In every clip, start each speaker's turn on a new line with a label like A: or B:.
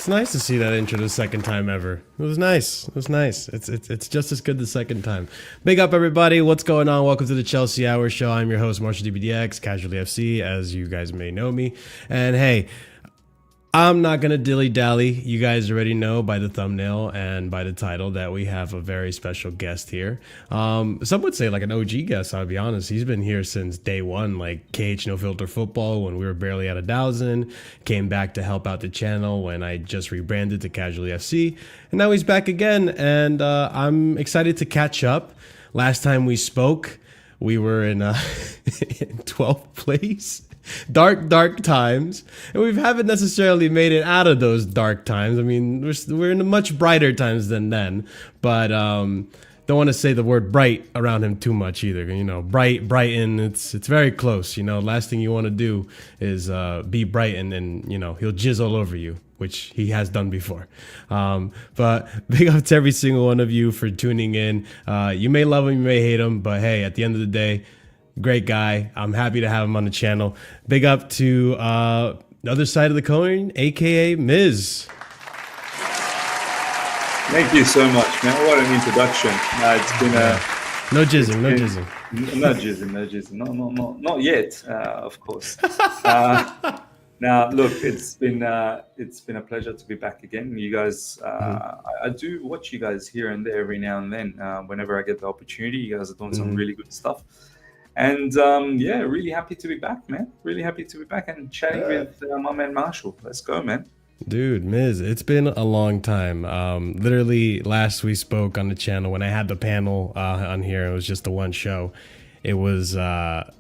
A: It's nice to see that intro the second time ever. It was nice. It was nice. It's just as good the second time. Big up, everybody. What's going on? Welcome to the Chelsea Hour Show. I'm your host, Marshall DBDX, Casually FC, as you guys may know me. And hey, I'm not going to dilly-dally. You guys already know by the thumbnail and by the title that we have a very special guest here. Some would say like an OG guest, I'll be honest. He's been here since day one, like KH No Filter Football when we were barely at 1,000. Came back to help out the channel when I just rebranded to Casually FC. And now he's back again, and I'm excited to catch up. Last time we spoke, we were in 12th place. Dark times, and we haven't necessarily made it out of those dark times. I mean, we're in much brighter times than then, but don't want to say the word bright around him too much either. You know, Brighton, it's very close. You know, last thing you want to do is be Brighton, and you know he'll jizz all over you, which he has done before. But big up to every single one of you for tuning in. You may love him, you may hate him, but hey, at the end of the day, great guy. I'm happy to have him on the channel. Big up to the other side of the coin, aka Miz.
B: Thank you so much, man. What an introduction. It's been
A: no jizzing.
B: No jizzing. Not yet, of course. Now, look, it's been a pleasure to be back again. You guys, I do watch you guys here and there every now and then. Whenever I get the opportunity, you guys are doing some really good stuff. And yeah, really happy to be back, man. Really happy to be back and chatting with my man Marshall. Let's go, man.
A: Dude, Miz, it's been a long time. Literally, last we spoke on the channel when I had the panel on here. It was just the one show. It was a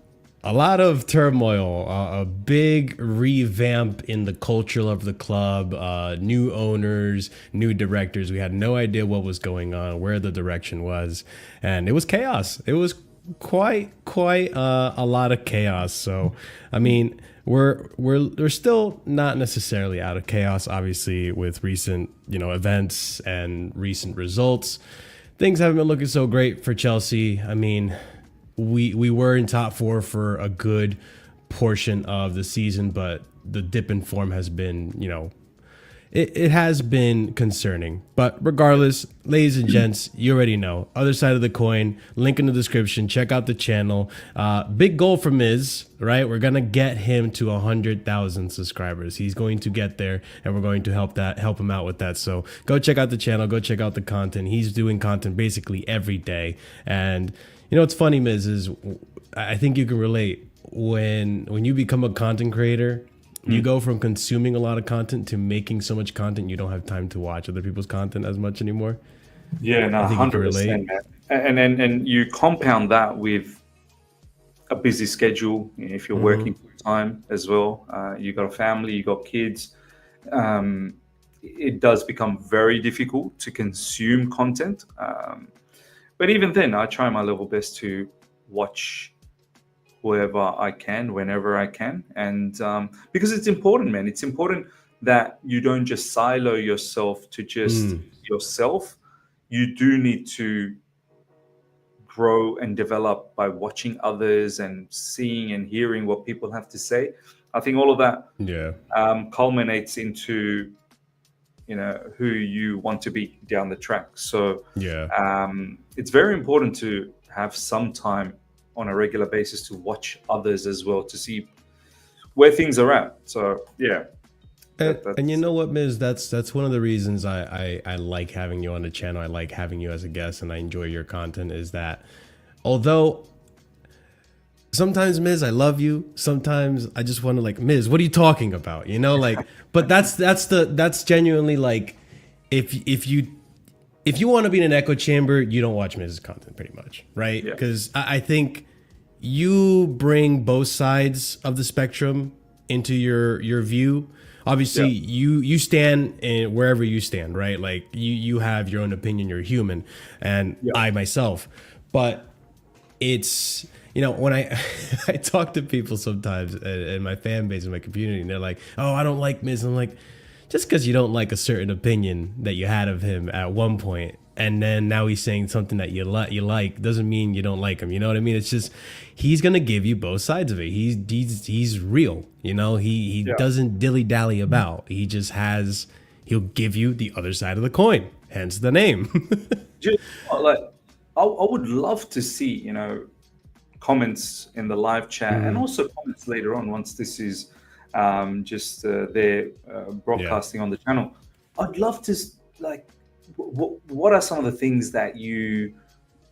A: lot of turmoil, a big revamp in the culture of the club, new owners, new directors. We had no idea what was going on, where the direction was, and it was chaos. It was quite a lot of chaos. So I mean, we're still not necessarily out of chaos, obviously, with recent events and recent results. Things haven't been looking so great for Chelsea. I mean, we were in top 4 for a good portion of the season, but the dip in form has been, it has been concerning. But regardless, ladies and gents, you already know. Other side of the coin, link in the description. Check out the channel. Big goal for Miz, right? We're going to get him to 100,000 subscribers. He's going to get there, and we're going to help him out with that. So go check out the channel. Go check out the content. He's doing content basically every day. And what's funny, Miz, is I think you can relate. When you become a content creator, you go from consuming a lot of content to making so much content you don't have time to watch other people's content as much anymore.
B: Yeah, no, 100%, man. And you compound that with a busy schedule. If you're working full time as well, you got a family, you got kids. It does become very difficult to consume content. But even then, I try my level best to watch wherever I can, whenever I can. And because it's important, man. It's important that you don't just silo yourself to just yourself. You do need to grow and develop by watching others and seeing and hearing what people have to say. I think all of that culminates into, you know, who you want to be down the track. So it's very important to have some time on a regular basis to watch others as well, to see where things are at. So yeah.
A: And you know what, Miz, that's one of the reasons I like having you on the channel. I like having you as a guest, and I enjoy your content, is that although sometimes, Miz, I love you, sometimes I just want to, like, Miz, what are you talking about? You know, like, but that's genuinely, like, if you want to be in an echo chamber, you don't watch Miz's content, pretty much, right? Because I think you bring both sides of the spectrum into your view. Obviously, you stand in wherever you stand, right? Like, you have your own opinion, you're human, and I myself. But it's, you know, when I talk to people sometimes in my fan base, in my community, and they're like, oh, I don't like Miz. I'm like, just because you don't like a certain opinion that you had of him at one point, and then now he's saying something that you like, doesn't mean you don't like him. You know what I mean? It's just, he's gonna give you both sides of it. He's real. You know, he doesn't dilly dally about. He just he'll give you the other side of the coin. Hence the name.
B: Just, like, I would love to see, you know, comments in the live chat and also comments later on once this is they're broadcasting on the channel. I'd love to, like, what are some of the things that you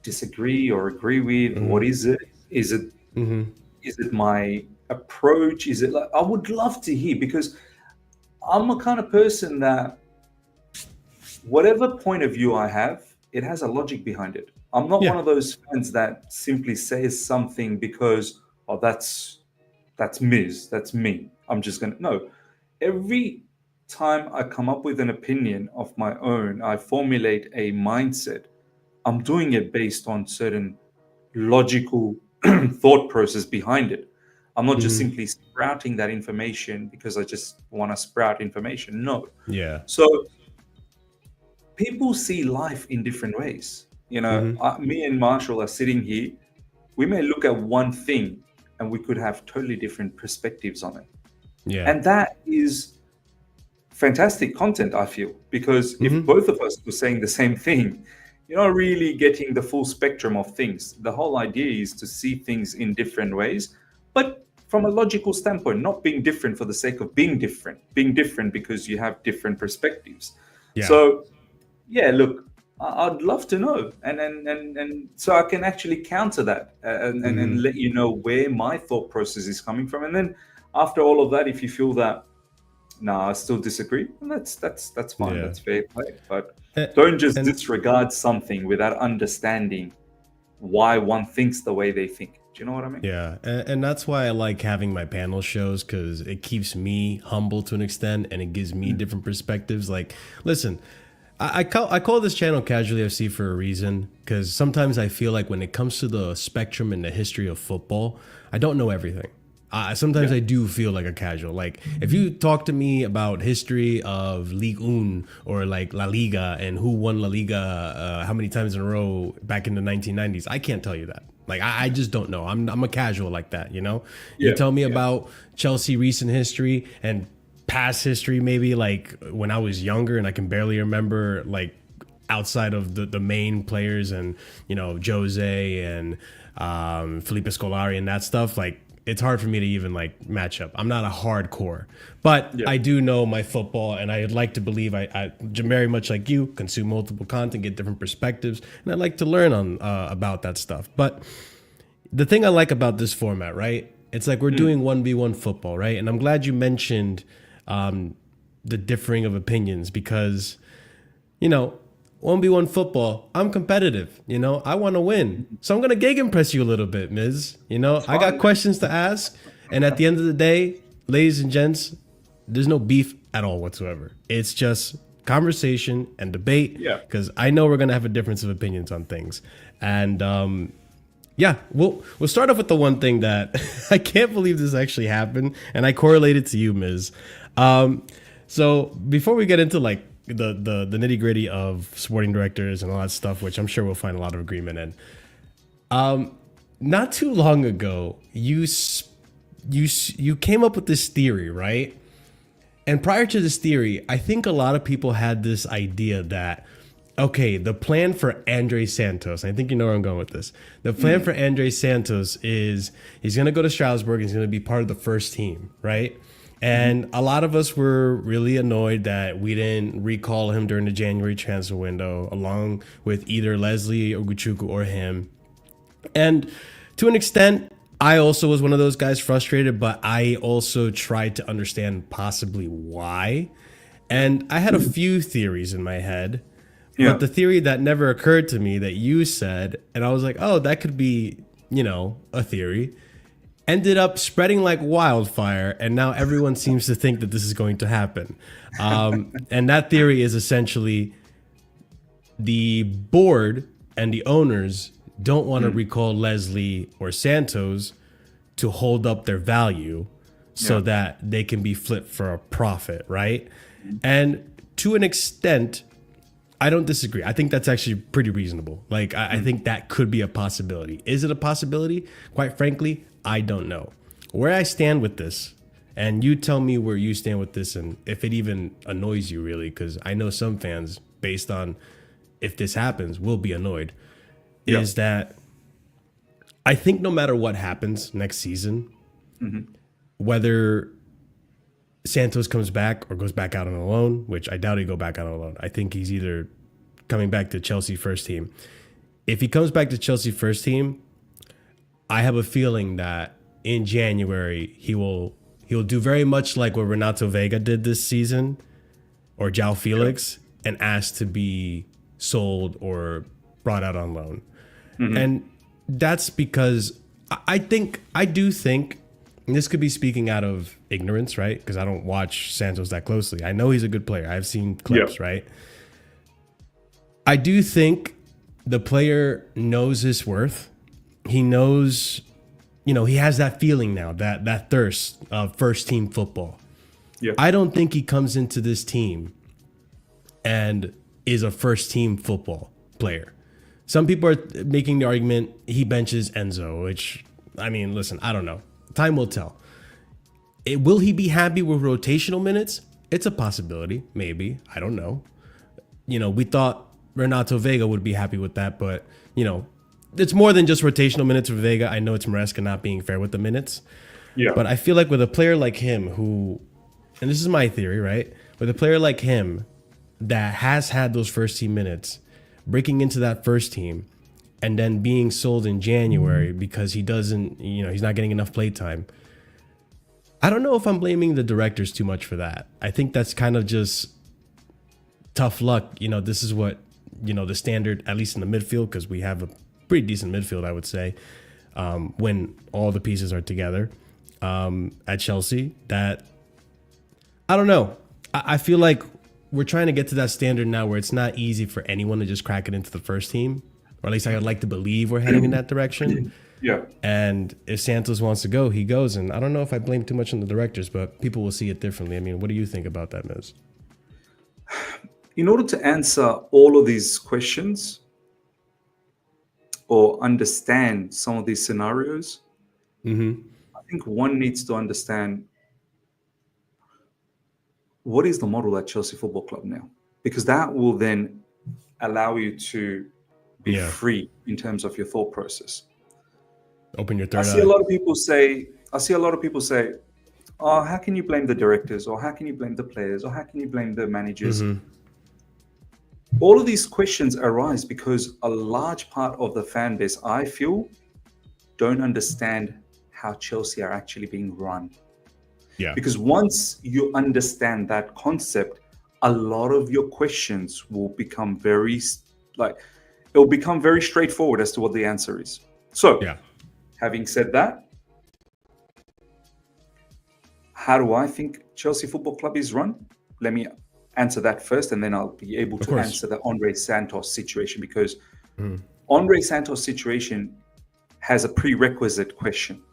B: disagree or agree with? What is it? Is it is it my approach? Is it, like, I would love to hear, because I'm a kind of person that whatever point of view I have, it has a logic behind it. I'm not one of those fans that simply says something because, oh, that's Miz, that's me, I'm just gonna, no. Every time I come up with an opinion of my own, I formulate a mindset. I'm doing it based on certain logical thought process behind it. I'm not just simply sprouting that information because I just want to sprout information. No.
A: Yeah.
B: So people see life in different ways. You know, me and Marshall are sitting here. We may look at one thing and we could have totally different perspectives on it.
A: Yeah.
B: And that is fantastic content, I feel, because if both of us were saying the same thing, you're not really getting the full spectrum of things. The whole idea is to see things in different ways, but from a logical standpoint, not being different for the sake of being different because you have different perspectives.
A: Yeah.
B: So, yeah, look, I'd love to know, and so I can actually counter that and let you know where my thought process is coming from. And then after all of that, if you feel that, no, I still disagree, and that's fine.
A: Yeah.
B: That's fair play. But don't just disregard something without understanding why one thinks the way they think. Do you know what I mean?
A: Yeah, and that's why I like having my panel shows, because it keeps me humble to an extent, and it gives me different perspectives. Like, listen, I call this channel Casually FC for a reason, because sometimes I feel like when it comes to the spectrum and the history of football, I don't know everything. Sometimes I do feel like a casual. Like, if you talk to me about history of Ligue 1 or like La Liga and who won La Liga how many times in a row back in the 1990s, I can't tell you that. Like, I just don't know. I'm a casual like that, you know? You tell me about Chelsea recent history and past history, maybe like when I was younger and I can barely remember, like, outside of the main players and, you know, Jose and Felipe Scolari and that stuff, like, it's hard for me to even like match up. I'm not a hardcore, but I do know my football, and I'd like to believe I very much like you consume multiple content, get different perspectives, and I like to learn on about that stuff. But the thing I like about this format, right? It's like we're doing 1v1 football, right? And I'm glad you mentioned the differing of opinions, because, you know, 1v1 football, I'm competitive, you know, I want to win. So I'm going to gegenpress you a little bit, Miz. You know, I got questions to ask. And at the end of the day, ladies and gents, there's no beef at all whatsoever. It's just conversation and debate, because I know we're going to have a difference of opinions on things. And we'll start off with the one thing that I can't believe this actually happened. And I correlated to you, Miz. So before we get into like the nitty gritty of sporting directors and all that stuff, which I'm sure we'll find a lot of agreement in, not too long ago, you came up with this theory, right? And prior to this theory, I think a lot of people had this idea that, okay, the plan for Andre Santos, I think you know where I'm going with this. The plan for Andre Santos is he's going to go to Strasbourg. He's going to be part of the first team, right? And a lot of us were really annoyed that we didn't recall him during the January transfer window, along with either Leslie Oguchukwu or him. And to an extent, I also was one of those guys frustrated, but I also tried to understand possibly why. And I had a few theories in my head, but the theory that never occurred to me that you said, and I was like, oh, that could be, a theory, ended up spreading like wildfire. And now everyone seems to think that this is going to happen. And that theory is essentially the board and the owners don't want to recall Leslie or Santos to hold up their value so that they can be flipped for a profit, right? And to an extent, I don't disagree. I think that's actually pretty reasonable. Like, I think that could be a possibility. Is it a possibility? Quite frankly, I don't know. Where I stand with this, and you tell me where you stand with this and if it even annoys you really, because I know some fans, based on if this happens, will be annoyed, is that I think no matter what happens next season, whether Santos comes back or goes back out on a loan, which I doubt he'd go back out on a loan. I think he's either coming back to Chelsea first team. If he comes back to Chelsea first team, I have a feeling that in January he'll do very much like what Renato Vega did this season or João Felix and ask to be sold or brought out on loan. And that's because I do think, and this could be speaking out of ignorance, right? Because I don't watch Santos that closely. I know he's a good player. I've seen clips, right? I do think the player knows his worth. He knows, he has that feeling now, that thirst of first team football. I don't think he comes into this team and is a first team football player. Some people are making the argument he benches Enzo, which, I mean, listen, I don't know. Time will tell. Will he be happy with rotational minutes? It's a possibility, maybe. I don't know. We thought Renato Vega would be happy with that, but, it's more than just rotational minutes for Vega. I know it's Maresca not being fair with the minutes. But I feel like with a player like him who, and this is my theory, right? With a player like him that has had those first team minutes, breaking into that first team and then being sold in January because he doesn't, he's not getting enough play time. I don't know if I'm blaming the directors too much for that. I think that's kind of just tough luck. This is what, the standard, at least in the midfield, because we have a pretty decent midfield, I would say, when all the pieces are together at Chelsea, that I don't know. I feel like we're trying to get to that standard now where it's not easy for anyone to just crack it into the first team, or at least I'd like to believe we're heading in that direction. And if Santos wants to go, he goes. And I don't know if I blame too much on the directors, but people will see it differently. I mean, what do you think about that, Miz?
B: In order to answer all of these questions or understand some of these scenarios, I think one needs to understand what is the model at Chelsea Football Club now, because that will then allow you to be free in terms of your thought process.
A: Open your third eye.
B: I see a lot of people say, oh, how can you blame the directors, or how can you blame the players, or how can you blame the managers? All of these questions arise because a large part of the fan base, I feel, don't understand how Chelsea are actually being run. Because once you understand that concept, a lot of your questions will become very straightforward as to what the answer is. So, having said that, how do I think Chelsea Football Club is run? Let me answer that first, and then I'll be able to answer the Andre Santos situation, because Andre Santos situation has a prerequisite question.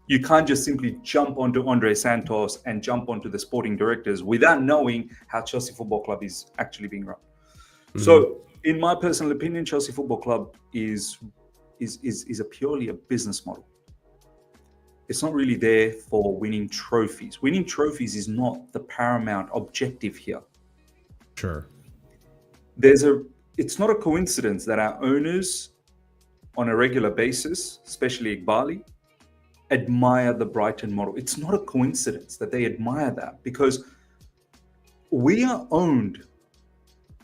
B: You can't just simply jump onto Andre Santos and jump onto the sporting directors without knowing how Chelsea Football Club is actually being run. So, in my personal opinion, Chelsea Football Club is purely a business model. It's not really there for winning trophies. Winning trophies is not the paramount objective here.
A: Sure.
B: It's not a coincidence that our owners on a regular basis, especially Iqbali, admire the Brighton model. It's not a coincidence that they admire that, because we are owned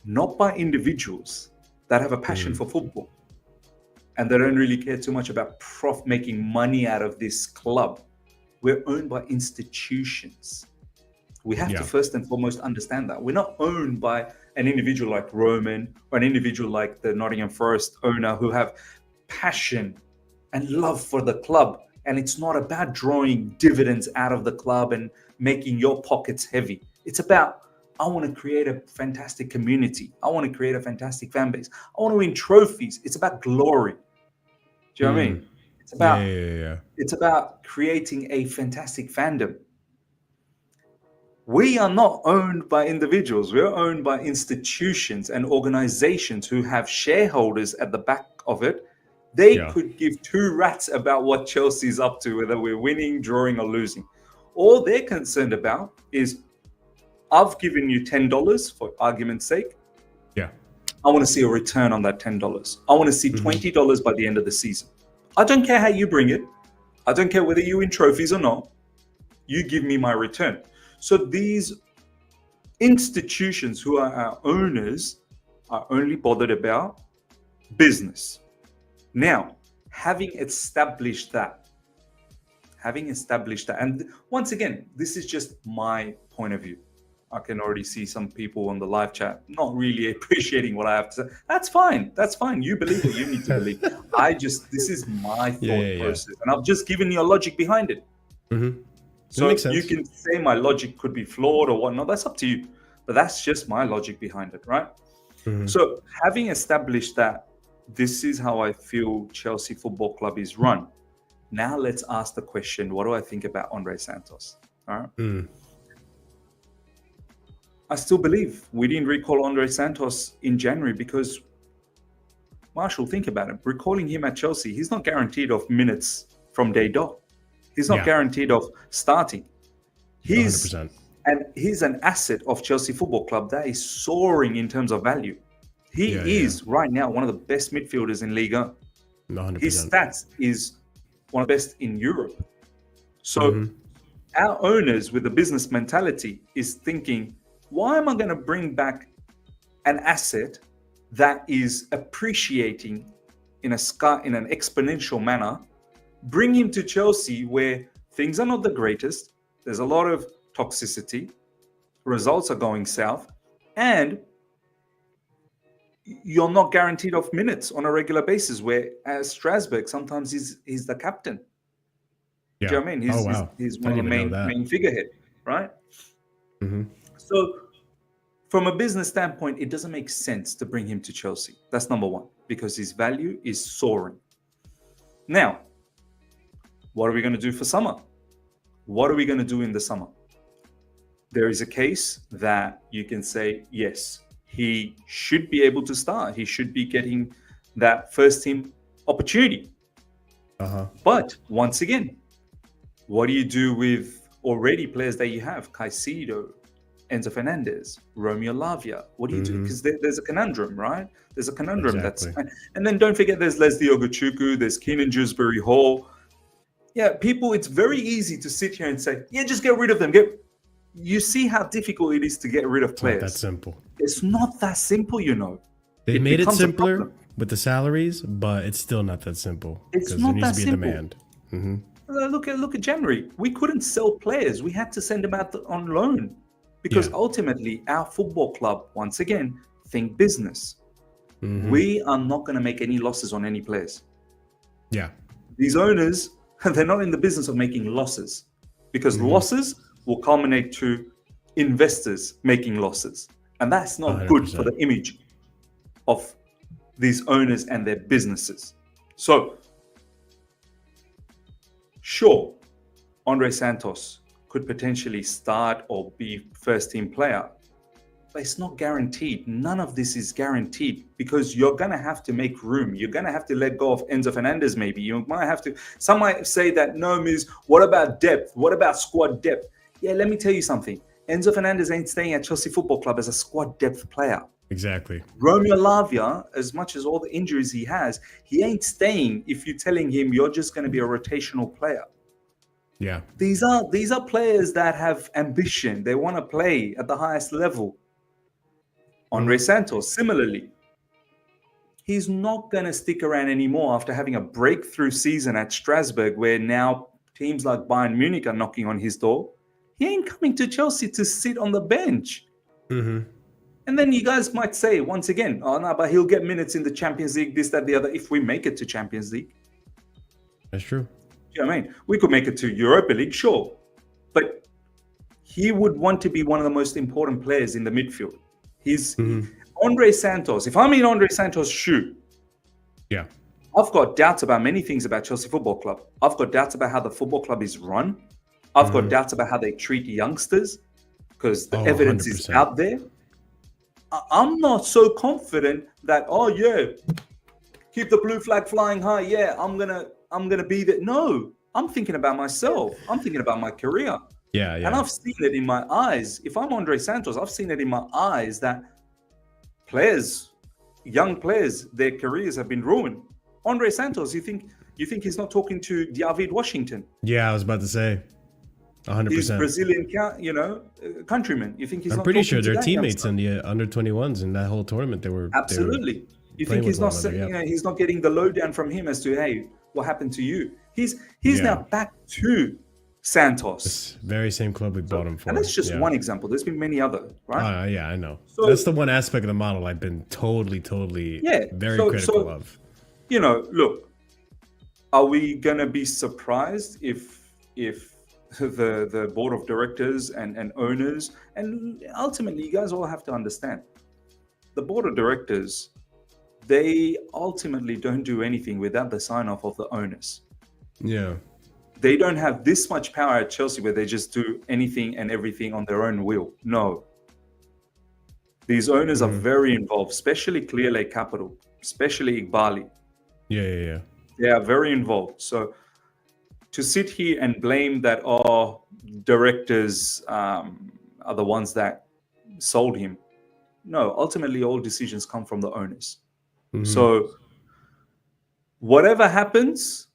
B: not by individuals that have a passion for football and they don't really care too much about making money out of this club. We're owned by institutions. We have to first and foremost understand that. We're not owned by an individual like Roman or an individual like the Nottingham Forest owner who have passion and love for the club. And it's not about drawing dividends out of the club and making your pockets heavy. It's about, I want to create a fantastic community. I want to create a fantastic fan base. I want to win trophies. It's about glory. Do you know what I mean? It's about It's about creating a fantastic fandom. We are not owned by individuals. We're owned by institutions and organizations who have shareholders at the back of it. They could give two rats about what Chelsea's up to, whether we're winning, drawing, or losing. All they're concerned about is, I've given you $10 for argument's sake.
A: Yeah.
B: I want to see a return on that $10. I want to see $20 by the end of the season. I don't care how you bring it. I don't care whether you win trophies or not. You give me my return. So these institutions who are our owners are only bothered about business. Now, having established that, and once again, this is just my point of view. I can already see some people on the live chat not really appreciating what I have to say. That's fine. That's fine. You believe what you need to believe. This is my thought process. And I've just given you a logic behind it. So you can say my logic could be flawed or whatnot. That's up to you. But that's just my logic behind it, right? So having established that, this is how I feel Chelsea Football Club is run. Now let's ask the question, what do I think about Andre Santos? All right. I still believe we didn't recall Andre Santos in January because, Marshall, think about it. Recalling him at Chelsea, he's not guaranteed of minutes from day dot. He's not guaranteed of starting. He's
A: 100%.
B: And he's an asset of Chelsea Football Club that is soaring in terms of value. He is right now one of the best midfielders in Liga.
A: 100%.
B: His stats is one of the best in Europe. So our owners with the business mentality is thinking, why am I going to bring back an asset that is appreciating in an exponential manner, bring him to Chelsea where things are not the greatest, there's a lot of toxicity, results are going south, and you're not guaranteed of minutes on a regular basis, where as Strasbourg, sometimes he's the captain.
A: Yeah.
B: Do you know what I mean? He's one of the main figurehead, right? So from a business standpoint, it doesn't make sense to bring him to Chelsea. That's number one, because his value is soaring. Now, what are we going to do for summer? What are we going to do in the summer? There is a case that you can say, yes, he should be able to start. He should be getting that first team opportunity. But once again, what do you do with already players that you have? Caicedo, Enzo Fernandez, Romeo Lavia. What do you do? Because there's a conundrum, right? There's a conundrum. And then don't forget there's Leslie Ogochukwu, there's Keenan Dewsbury Hall. Yeah, people, it's very easy to sit here and say, yeah, just get rid of them. You see how difficult it is to get rid of players.
A: It's not that simple.
B: It's not that simple, you know.
A: They made it simpler with the salaries, but it's still not that simple.
B: It's not that simple.
A: There needs to be a demand.
B: Look at January. We couldn't sell players. We had to send them out on loan because ultimately our football club, once again, think business. We are not going to make any losses on any players. Yeah. These owners, they're not in the business of making losses, because losses will culminate to investors making losses. And that's not 100%. Good for the image of these owners and their businesses. So, sure, Andre Santos could potentially start or be first team player. But it's not guaranteed. None of this is guaranteed because you're going to have to make room. You're going to have to let go of Enzo Fernandez maybe. You might have to. Some might say that, no, Miz, what about depth? What about squad depth? Yeah, let me tell you something. Enzo Fernandez ain't staying at Chelsea Football Club as a squad depth player.
A: Exactly.
B: Romeo Lavia, as much as all the injuries he has, he ain't staying if you're telling him you're just going to be a rotational player.
A: Yeah.
B: These are players that have ambition. They want to play at the highest level. Andre Santos, similarly, he's not going to stick around anymore after having a breakthrough season at Strasbourg, where now teams like Bayern Munich are knocking on his door. He ain't coming to Chelsea to sit on the bench.
A: Mm-hmm.
B: And then you guys might say, once again, oh, no, but he'll get minutes in the Champions League, this, that, the other, if we make it to Champions League.
A: That's true.
B: You know what I mean? We could make it to Europa League, sure. But he would want to be one of the most important players in the midfield. Andre Santos. If I'm in Andre Santos' shoe,
A: yeah,
B: I've got doubts about many things about Chelsea Football Club. I've got doubts about how the football club is run. I've got doubts about how they treat youngsters because the evidence
A: 100%.
B: is out there. I'm not so confident that, oh yeah, keep the blue flag flying high. Yeah, I'm gonna be there. No, I'm thinking about myself. I'm thinking about my career.
A: Yeah.
B: And I've seen it in my eyes. If I'm Andre Santos, I've seen it in my eyes that players, young players, their careers have been ruined. Andre Santos, you think he's not talking to David Washington?
A: Yeah, I was about to say, 100%.
B: He's Brazilian, countryman. You think he's?
A: I'm
B: not
A: pretty
B: talking
A: sure
B: to
A: they're
B: that
A: teaments
B: youngster?
A: in the under-21s in that whole tournament. They were
B: absolutely. You think he's not? He's not getting the lowdown from him as to, hey, what happened to you? He's now back to Santos.
A: This very same club we bought him for.
B: And that's just one example. There's been many other, right?
A: Yeah, I know. So, that's the one aspect of the model I've been totally very critical of.
B: Look, are we gonna be surprised if the board of directors and owners, and ultimately you guys all have to understand, the board of directors, they ultimately don't do anything without the sign-off of the owners.
A: Yeah.
B: They don't have this much power at Chelsea where they just do anything and everything on their own will. No. These owners are very involved, especially CLEARLAKE Capital, especially Iqbali.
A: Yeah.
B: They are very involved. So to sit here and blame that, directors are the ones that sold him. No, ultimately all decisions come from the owners. So whatever happens,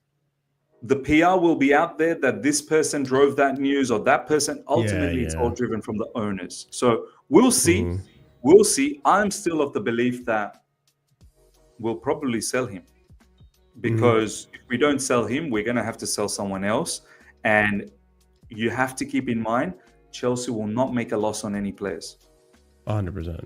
B: the PR will be out there that this person drove that news or that person. Ultimately, it's all driven from the owners. So we'll see. We'll see. I'm still of the belief that we'll probably sell him because if we don't sell him, we're going to have to sell someone else. And you have to keep in mind, Chelsea will not make a loss on any players.
A: 100%.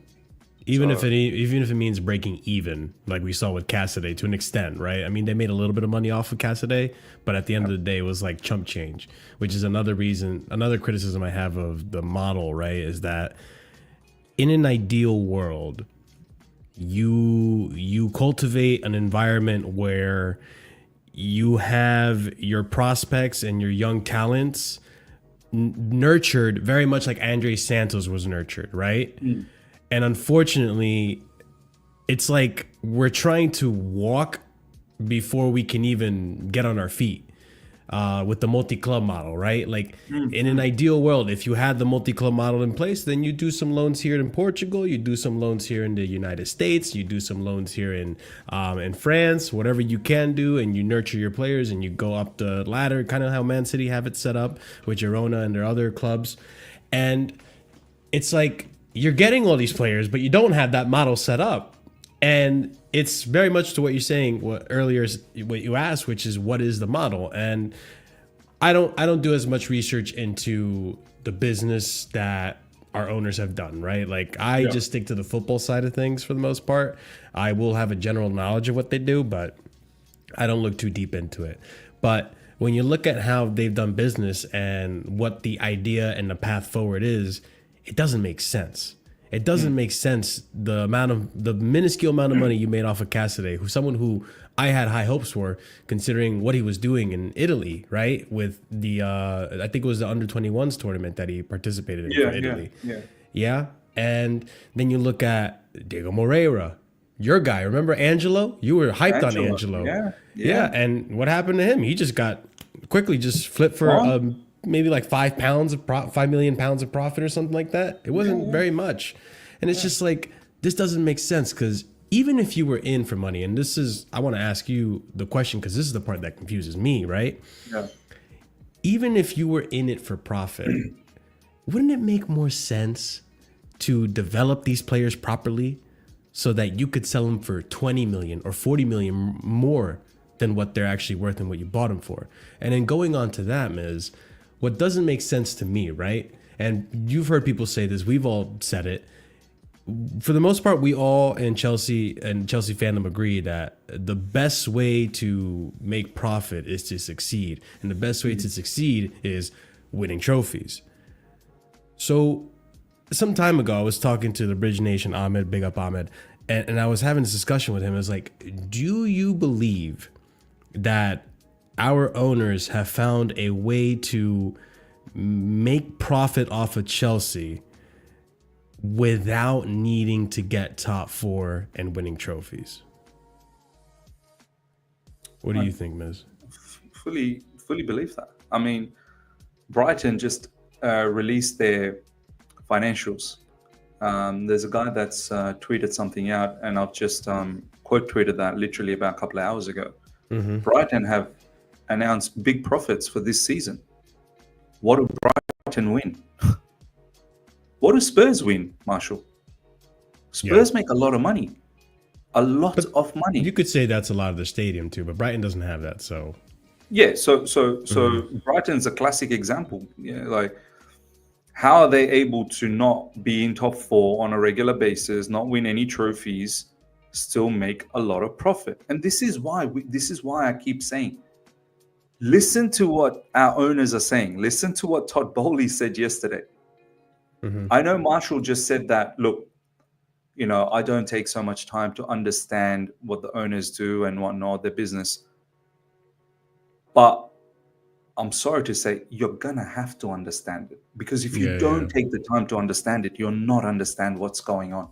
A: Even if it means breaking even, like we saw with Cassidy to an extent, right? I mean, they made a little bit of money off of Cassidy, but at the end of the day, it was like chump change, which is another criticism I have of the model, right? Is that in an ideal world, you cultivate an environment where you have your prospects and your young talents nurtured very much like Andre Santos was nurtured, right? And unfortunately, it's like we're trying to walk before we can even get on our feet with the multi-club model, right? Like in an ideal world, if you had the multi-club model in place, then you do some loans here in Portugal, you do some loans here in the United States, you do some loans here in France, whatever you can do, and you nurture your players and you go up the ladder, kind of how Man City have it set up with Girona and their other clubs. And it's like, you're getting all these players, but you don't have that model set up. And it's very much to what you're saying, what you asked, which is what is the model? And I don't do as much research into the business that our owners have done, right? Like I just stick to the football side of things for the most part. I will have a general knowledge of what they do, but I don't look too deep into it. But when you look at how they've done business and what the idea and the path forward is, it doesn't make sense. It doesn't make sense the minuscule amount of money you made off of Cassidy, someone who I had high hopes for, considering what he was doing in Italy, right? With the I think it was the under-21s tournament that he participated in for Italy. Yeah. And then you look at Diego Moreira, your guy. Remember Angelo? You were hyped on Angelo. Yeah. And what happened to him? He just got quickly just flipped for maybe like 5 million pounds of profit or something like that. It wasn't very much. And it's just like, this doesn't make sense, because even if you were in for money, and this is, I want to ask you the question, because this is the part that confuses me, right?
B: Yeah.
A: Even if you were in it for profit, wouldn't it make more sense to develop these players properly so that you could sell them for 20 million or 40 million more than what they're actually worth and what you bought them for? And then going on to that, Miz, what doesn't make sense to me, right? And you've heard people say this, we've all said it. For the most part, we all in Chelsea and Chelsea fandom agree that the best way to make profit is to succeed. And the best way to succeed is winning trophies. So some time ago, I was talking to the Bridge Nation, Ahmed, big up Ahmed, and I was having this discussion with him. I was like, do you believe that our owners have found a way to make profit off of Chelsea without needing to get top 4 and winning trophies? What do you think, Miz?
B: Fully believe that. I mean, Brighton just released their financials. There's a guy that's tweeted something out, and I've just quote tweeted that literally about a couple of hours ago. Brighton have announced big profits for this season. What do Brighton win? What do Spurs win, Marshall? Spurs make a lot of money. A lot of money.
A: You could say that's a lot of the stadium too, but Brighton doesn't have that, so.
B: Yeah, so Brighton's a classic example. Yeah, like, how are they able to not be in top 4 on a regular basis, not win any trophies, still make a lot of profit? And this is why I keep saying, listen to what our owners are saying. Listen to what Todd Bowley said yesterday. I know Marshall just said that, look, I don't take so much time to understand what the owners do and whatnot, their business. But I'm sorry to say, you're going to have to understand it. Because if you don't take the time to understand it, you'll not understand what's going on.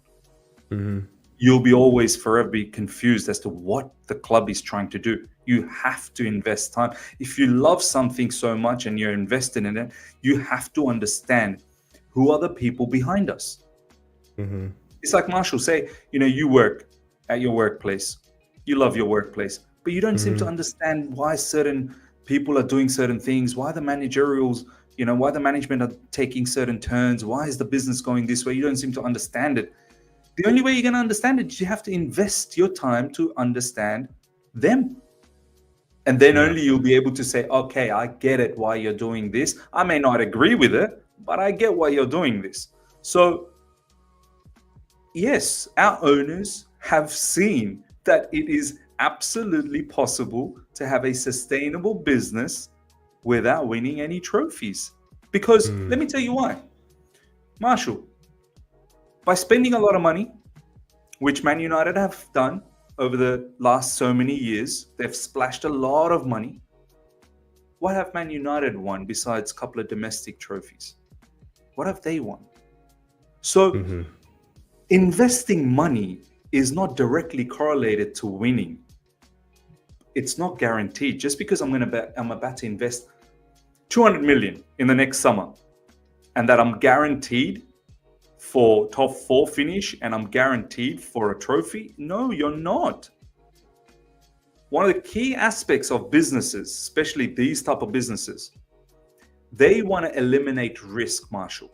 B: You'll be always forever be confused as to what the club is trying to do. You have to invest time. If you love something so much and you're invested in it, you have to understand who are the people behind us. It's like Marshall say, you work at your workplace. You love your workplace, but you don't seem to understand why certain people are doing certain things, why the managerials, why the management are taking certain turns, why is the business going this way? You don't seem to understand it. The only way you're going to understand it is you have to invest your time to understand them. And then only you'll be able to say, okay, I get it why you're doing this. I may not agree with it, but I get why you're doing this. So, yes, our owners have seen that it is absolutely possible to have a sustainable business without winning any trophies. Because let me tell you why. Marshall, by spending a lot of money, which Man United have done over the last so many years, they've splashed a lot of money. What have Man United won besides a couple of domestic trophies? What have they won? So investing money is not directly correlated to winning. It's not guaranteed. Just because I'm about to invest 200 million in the next summer, and that I'm guaranteed for top 4 finish and I'm guaranteed for a trophy. No, you're not. One of the key aspects of businesses, especially these type of businesses, they want to eliminate risk, Marshall.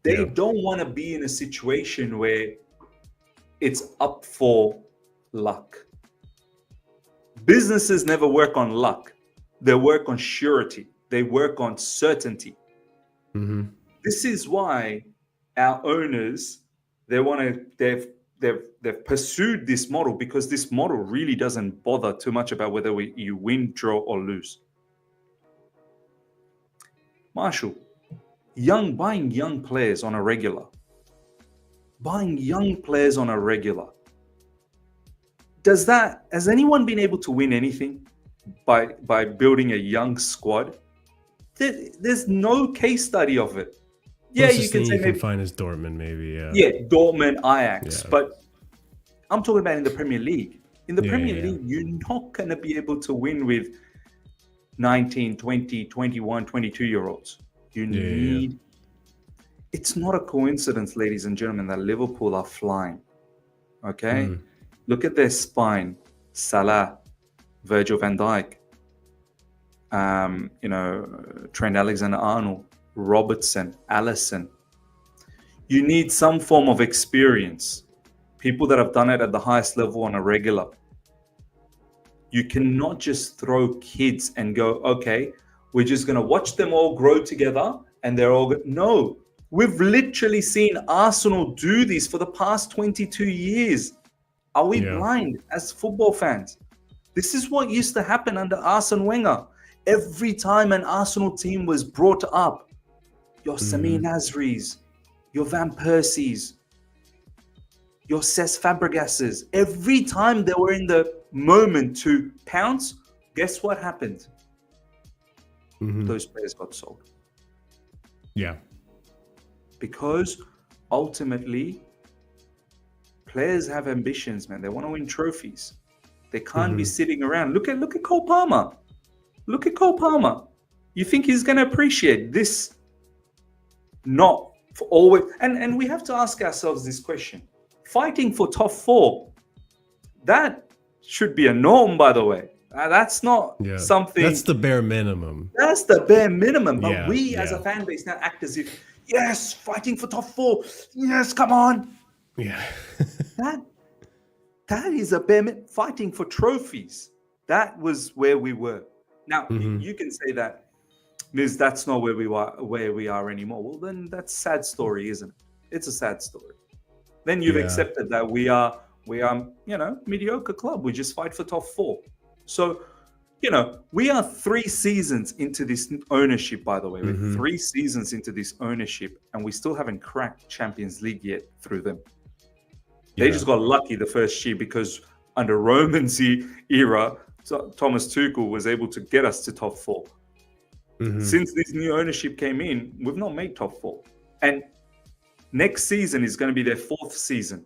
B: They don't want to be in a situation where it's up for luck. Businesses never work on luck. They work on surety. They work on certainty. This is why our owners, they've pursued this model, because this model really doesn't bother too much about whether you win, draw, or lose. Marshall, buying young players on a regular, buying young players on a regular. Has anyone been able to win anything by building a young squad? There's no case study of it. Yeah,
A: Closest
B: you can
A: thing
B: say
A: you can
B: maybe
A: find is Dortmund, maybe.
B: yeah, Dortmund, Ajax,
A: Yeah.
B: but I'm talking about in the Premier League. In the
A: Yeah,
B: Premier
A: yeah.
B: League, you're not going to be able to win with 19, 20, 21, 22-year-olds. You need... It's not a coincidence, ladies and gentlemen, that Liverpool are flying. Okay? Look at their spine. Salah, Virgil van Dijk, Trent Alexander-Arnold, Robertson, Alisson. You need some form of experience. People that have done it at the highest level on a regular. You cannot just throw kids and go, okay, we're just going to watch them all grow together and they're all good. No, we've literally seen Arsenal do this for the past 22 years. Are we blind as football fans? This is what used to happen under Arsene Wenger. Every time an Arsenal team was brought up, your Samir Nasri's, your Van Persie's, your Cesc Fabregas's, every time they were in the moment to pounce, guess what happened? Those players got sold.
A: Yeah.
B: Because ultimately, players have ambitions, man. They want to win trophies. They can't be sitting around. Look at Cole Palmer. Look at Cole Palmer. You think he's going to appreciate this? Not for always. And we have to ask ourselves this question. Fighting for top four, that should be a norm, by the way. That's not something...
A: That's the bare minimum.
B: That's the bare minimum. But we as a fan base now act as if, yes, fighting for top four. Yes, come on.
A: Yeah.
B: That is a bare minimum. Fighting for trophies. That was where we were. Now, you can say that, Miz, that's not where we are anymore. Well, then that's a sad story, isn't it? It's a sad story. Then you've accepted that we are, mediocre club. We just fight for top four. So, we are 3 seasons into this ownership, by the way. We're 3 seasons into this ownership, and we still haven't cracked Champions League yet through them. They just got lucky the first year because under Roman's era, Thomas Tuchel was able to get us to top 4. Since this new ownership came in, we've not made top 4. And next season is going to be their 4th season.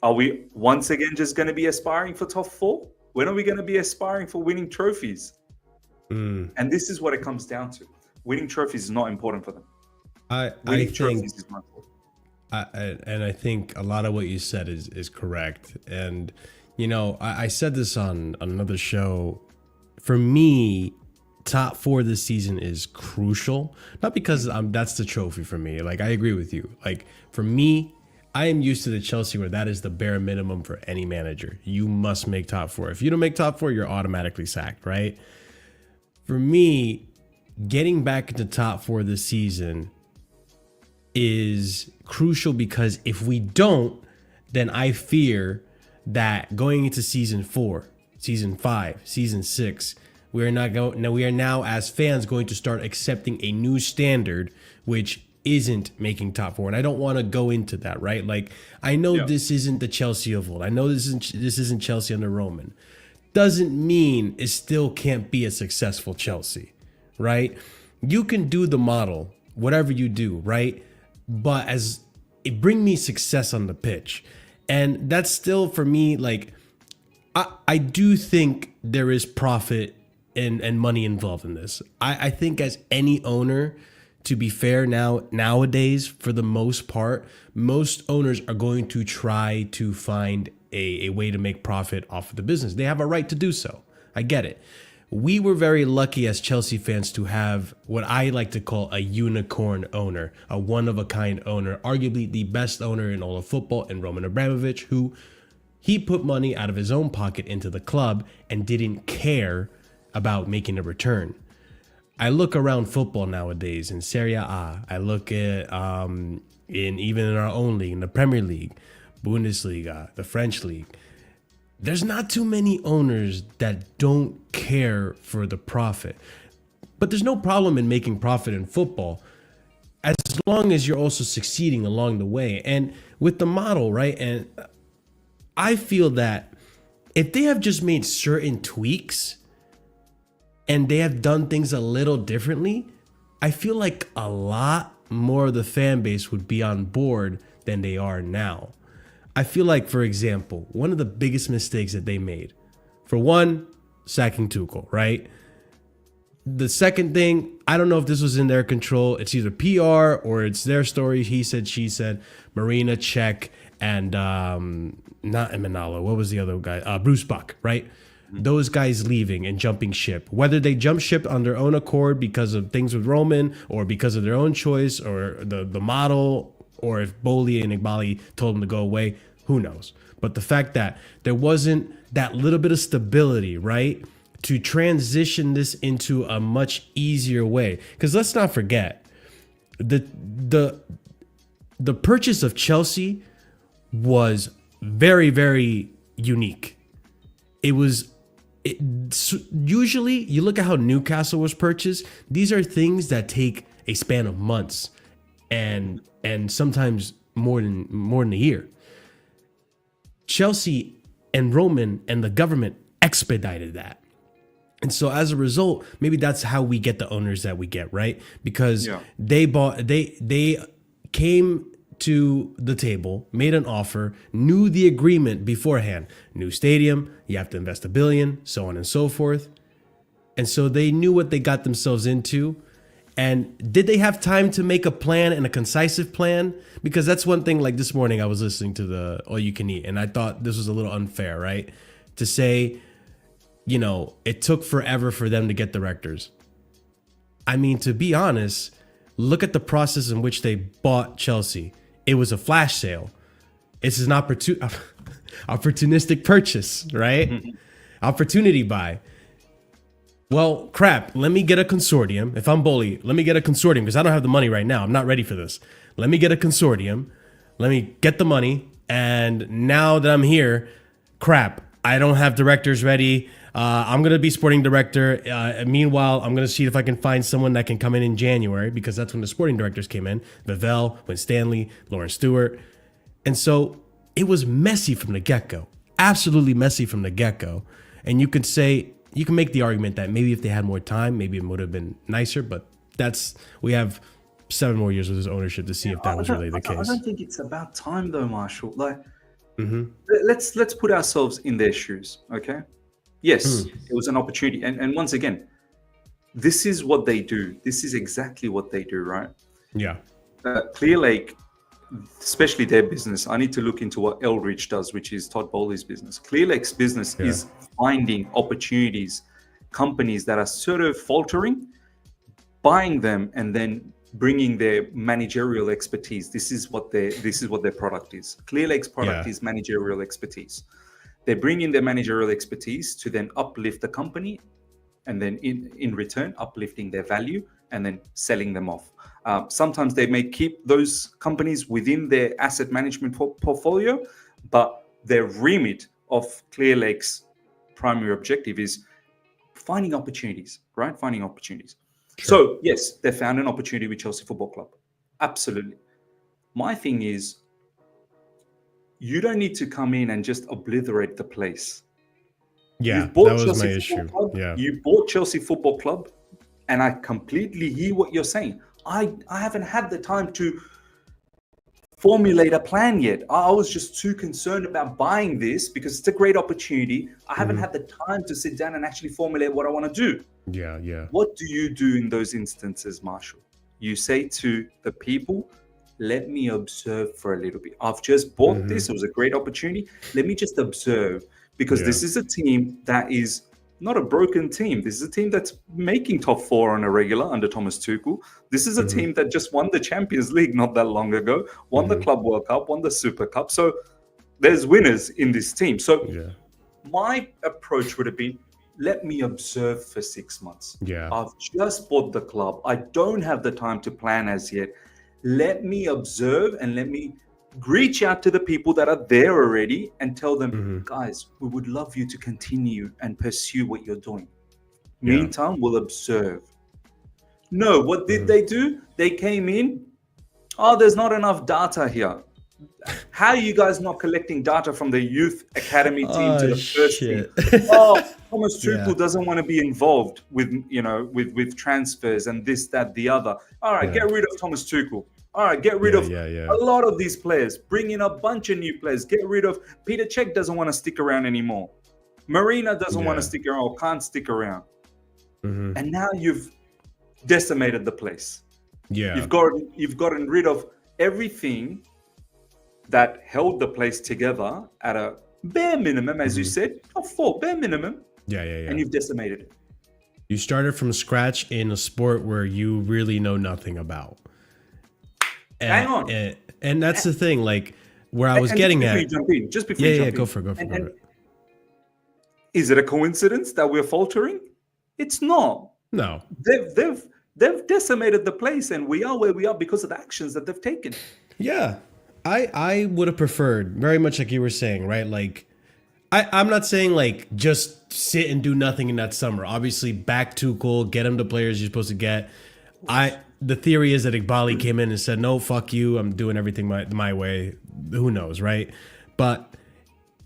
B: Are we once again just going to be aspiring for top 4? When are we going to be aspiring for winning trophies? And this is what it comes down to. Winning trophies is not important for them.
A: I think a lot of what you said is correct. And, I said this on another show. For me, top 4 this season is crucial. Not because that's the trophy for me. Like, I agree with you. Like, for me, I am used to the Chelsea where that is the bare minimum for any manager. You must make top 4. If you don't make top 4, you're automatically sacked, right? For me, getting back into top 4 this season is crucial because if we don't, then I fear that going into season 4, season 5, season 6, we are now as fans going to start accepting a new standard, which isn't making top 4. And I don't want to go into that, right? Like, I know this isn't the Chelsea of old. I know this isn't Chelsea under Roman. Doesn't mean it still can't be a successful Chelsea, right? You can do the model, whatever you do, right? But as it bring me success on the pitch. And that's still for me, like, I do think there is profit and money involved in this. I think as any owner, to be fair, nowadays, for the most part, most owners are going to try to find a way to make profit off of the business. They have a right to do so. I get it. We were very lucky as Chelsea fans to have what I like to call a unicorn owner, a one-of-a-kind owner, arguably the best owner in all of football, in Roman Abramovich, who he put money out of his own pocket into the club and didn't care about making a return. I look around football nowadays in Serie A. I look at even in our own league, in the Premier League, Bundesliga, the French league. There's not too many owners that don't care for the profit. But there's no problem in making profit in football. as long as you're also succeeding along the way. And with the model, right? And I feel that if they have just made certain tweaks and they have done things a little differently, I feel like a lot more of the fan base would be on board than they are now. I feel like, for example, one of the biggest mistakes that they made, for one, sacking Tuchel, right? The second thing, I don't know if this was in their control. It's either PR or it's their story. He said, she said, Marina, Czech, and not Emanalo. What was the other guy? Bruce Buck, right? Those guys leaving and jumping ship. Whether they jump ship on their own accord because of things with Roman or because of their own choice or the model, or if Boli and Igbali told them to go away, who knows? But the fact that there wasn't that little bit of stability, right, to transition this into a much easier way. Because let's not forget, the purchase of Chelsea was very, very unique. Usually, you look at how Newcastle was purchased. These are things that take a span of months, and sometimes more than a year. Chelsea and Roman and the government expedited that. And so as a result, maybe that's how we get the owners that we get, right? Because they came to the table, made an offer, knew the agreement beforehand. New stadium, you have to invest $1 billion, so on and so forth. And so they knew what they got themselves into. And did they have time to make a plan and a concise plan? Because that's one thing, like this morning I was listening to the All You Can Eat, and I thought this was a little unfair, right? To say, you know, it took forever for them to get directors. I mean, to be honest, look at the process in which they bought Chelsea. It was a flash sale. It's an opportunistic purchase, right? Mm-hmm. Opportunity buy. Well, crap, let me get a consortium. If I'm Boli, let me get a consortium because I don't have the money right now. I'm not ready for this. Let me get a consortium. Let me get the money. And now that I'm here, crap, I don't have directors ready. I'm going to be sporting director. Meanwhile, I'm going to see if I can find someone that can come in January because that's when the sporting directors came in. Vivell, Win Stanley, Lauren Stewart. And so it was messy from the get-go. Absolutely messy from the get-go. And you can make the argument that maybe if they had more time, maybe it would have been nicer. But we have 7 more years with this ownership to see if that was really the case.
B: I don't think it's about time though, Marshall. Like, let's put ourselves in their shoes, okay? Yes, it was an opportunity. And once again, this is what they do. This is exactly what they do, right?
A: Yeah.
B: ClearLake, especially their business, I need to look into what Eldridge does, which is Todd Bowley's business. ClearLake's business is finding opportunities, companies that are sort of faltering, buying them, and then bringing their managerial expertise. This is what their product is. ClearLake's product is managerial expertise. They bring in their managerial expertise to then uplift the company, and then in return, uplifting their value and then selling them off. Sometimes they may keep those companies within their asset management portfolio, but their remit of ClearLake's primary objective is finding opportunities, right? Finding opportunities. Sure. So yes, they found an opportunity with Chelsea Football Club. Absolutely. My thing is, you don't need to come in and just obliterate the place.
A: Yeah, that was Chelsea my issue.
B: Yeah. You bought Chelsea Football Club, and I completely hear what you're saying. I haven't had the time to formulate a plan yet. I was just too concerned about buying this because it's a great opportunity. I haven't had the time to sit down and actually formulate what I want to do.
A: Yeah.
B: What do you do in those instances, Marshall? You say to the people, let me observe for a little bit. I've just bought this. It was a great opportunity. Let me just observe, because this is a team that is not a broken team. This is a team that's making top 4 on a regular under Thomas Tuchel. This is a team that just won the Champions League not that long ago, won the Club World Cup, won the Super Cup. So there's winners in this team. So my approach would have been, let me observe for 6 months.
A: Yeah.
B: I've just bought the club. I don't have the time to plan as yet. Let me observe and let me reach out to the people that are there already and tell them, guys, we would love you to continue and pursue what you're doing. Meantime, we'll observe. No, what did they do? They came in, Oh, there's not enough data here. How are you guys not collecting data from the youth academy team to the first team? Oh, Thomas Tuchel doesn't want to be involved with, with transfers and this, that, the other. All right, get rid of Thomas Tuchel. All right, get rid of a lot of these players. Bring in a bunch of new players. Get rid of Peter Cech doesn't want to stick around anymore. Marina doesn't want to stick around or can't stick around. And now you've decimated the place.
A: Yeah,
B: you've gotten rid of everything that held the place together at a bare minimum, as you said, bare minimum.
A: Yeah.
B: And you've decimated it.
A: You started from scratch in a sport where you really know nothing about.
B: Hang on.
A: And that's the thing, like where I was getting at.
B: Just before you jump in.
A: Go for it.
B: Is it a coincidence that we're faltering? It's not.
A: No.
B: They've decimated the place, and we are where we are because of the actions that they've taken.
A: Yeah. I would have preferred, very much like you were saying, right? Like, I'm not saying like just sit and do nothing in that summer. Obviously, back Tuchel, get him the players you're supposed to get. The theory is that Iqbali came in and said, no, fuck you. I'm doing everything my way. Who knows, right? But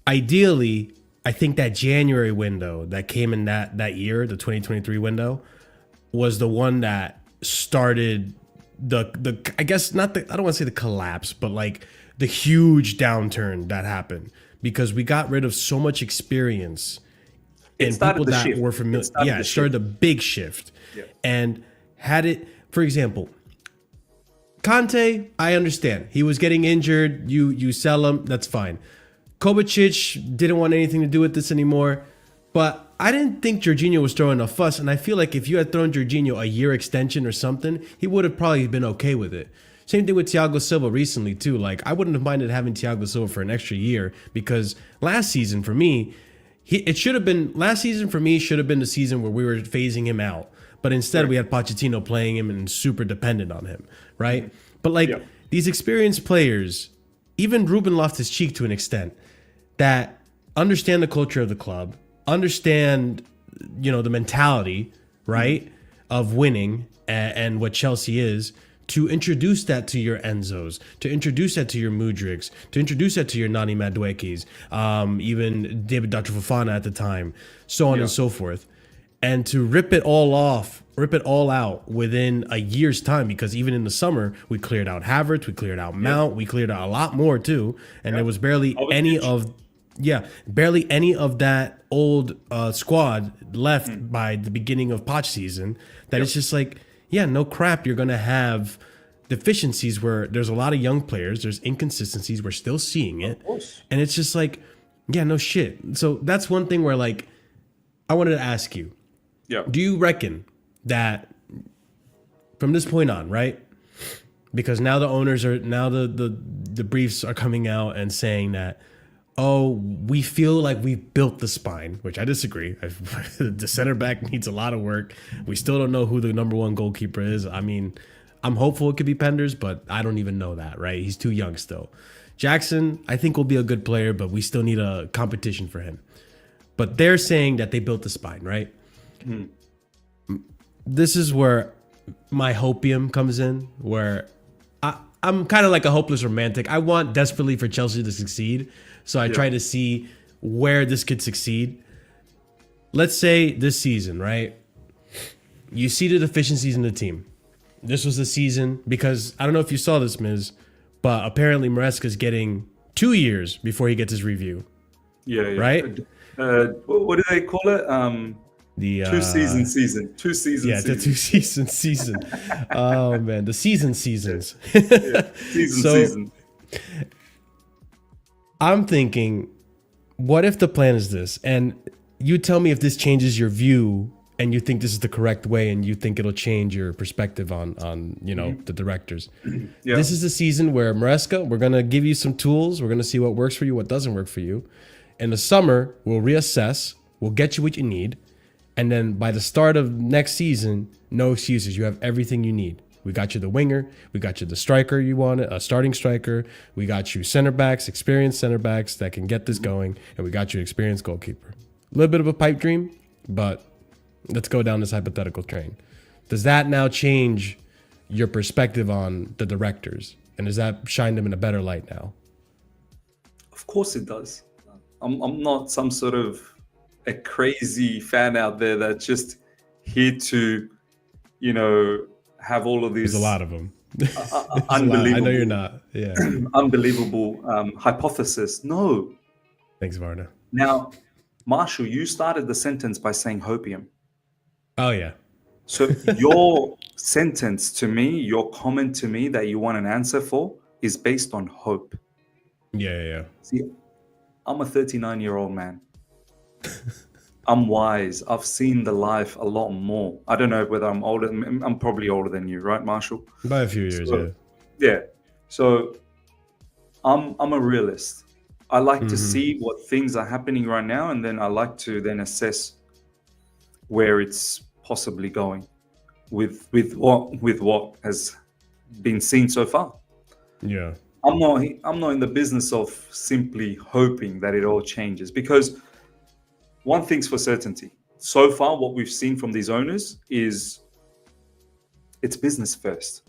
A: ideally, I think that January window that came in that year, the 2023 window, was the one that started the I guess not the, I don't want to say the collapse, but like the huge downturn that happened because we got rid of so much experience and people that were familiar. It started a big shift. Yeah. And had it, for example, Conte, I understand. He was getting injured. You sell him, that's fine. Kovacic didn't want anything to do with this anymore. But I didn't think Jorginho was throwing a fuss, and I feel like if you had thrown Jorginho a year extension or something, he would have probably been okay with it. Same thing with Thiago Silva recently too. Like I wouldn't have minded having Thiago Silva for an extra year because last season for me, should have been the season where we were phasing him out. But instead we had Pochettino playing him and super dependent on him, right? But like these experienced players, even Ruben Loftus-Cheek to an extent, that understand the culture of the club, understand, the mentality, right, of winning and what Chelsea is, to introduce that to your Enzos, to introduce that to your Mudriks, to introduce that to your Nani Maduekis, even David Dr. Fofana at the time, so on and so forth. And to rip it all out within a year's time, because even in the summer, we cleared out Havertz, we cleared out Mount, we cleared out a lot more too, and there was barely any of that old squad left by the beginning of Poch season. That it's just like, no crap, you're going to have deficiencies where there's a lot of young players, there's inconsistencies, we're still seeing it. And it's just like, no shit. So that's one thing where like, I wanted to ask you, do you reckon that from this point on, right? Because now the owners are, the briefs are coming out and saying that, we feel like we've built the spine, which I disagree. The center back needs a lot of work. We still don't know who the number one goalkeeper is. I mean, I'm hopeful it could be Penders, but I don't even know that, right? He's too young still. Jackson, I think will be a good player, but we still need a competition for him. But they're saying that they built the spine, right? This is where my hopium comes in, where I'm kind of like a hopeless romantic. I want desperately for Chelsea to succeed. So I try to see where this could succeed. Let's say this season, right? You see the deficiencies in the team. This was the season, because I don't know if you saw this, Miz, but apparently Maresca's getting 2 years before he gets his review. Right?
B: What do they call it? The 2 season season. 2 season
A: yeah,
B: season.
A: The 2 season. Oh man, the seasons.
B: Season.
A: I'm thinking, what if the plan is this? And you tell me if this changes your view and you think this is the correct way and you think it'll change your perspective on the directors. This is the season where Maresca, we're going to give you some tools. We're going to see what works for you, what doesn't work for you. In the summer, we'll reassess. We'll get you what you need. And then by the start of next season, no excuses. You have everything you need. We got you the winger. We got you the striker you wanted, a starting striker. We got you center backs, experienced center backs that can get this going. And we got you an experienced goalkeeper. A little bit of a pipe dream, but let's go down this hypothetical train. Does that now change your perspective on the directors? And does that shine him in a better light now?
B: Of course it does. I'm not some sort of a crazy fan out there that's just here to, have all of
A: There's a
B: these
A: lot of them. I know you're
B: unbelievable,
A: not. Yeah.
B: unbelievable hypothesis. No.
A: Thanks, Varda.
B: Now, Marshall, you started the sentence by saying hopium.
A: Oh yeah.
B: So your sentence to me, your comment to me that you want an answer for is based on hope.
A: Yeah.
B: See, I'm a 39-year-old man. I'm wise. I've seen the life a lot more. I don't know whether I'm older. I'm probably older than you, right, Marshall?
A: By a few years,
B: So,
A: yeah.
B: yeah. So I'm a realist. I like to see what things are happening right now, and then I like to then assess where it's possibly going with what has been seen so far.
A: Yeah.
B: I'm not in the business of simply hoping that it all changes, because one thing's for certainty. So far, what we've seen from these owners is it's business first.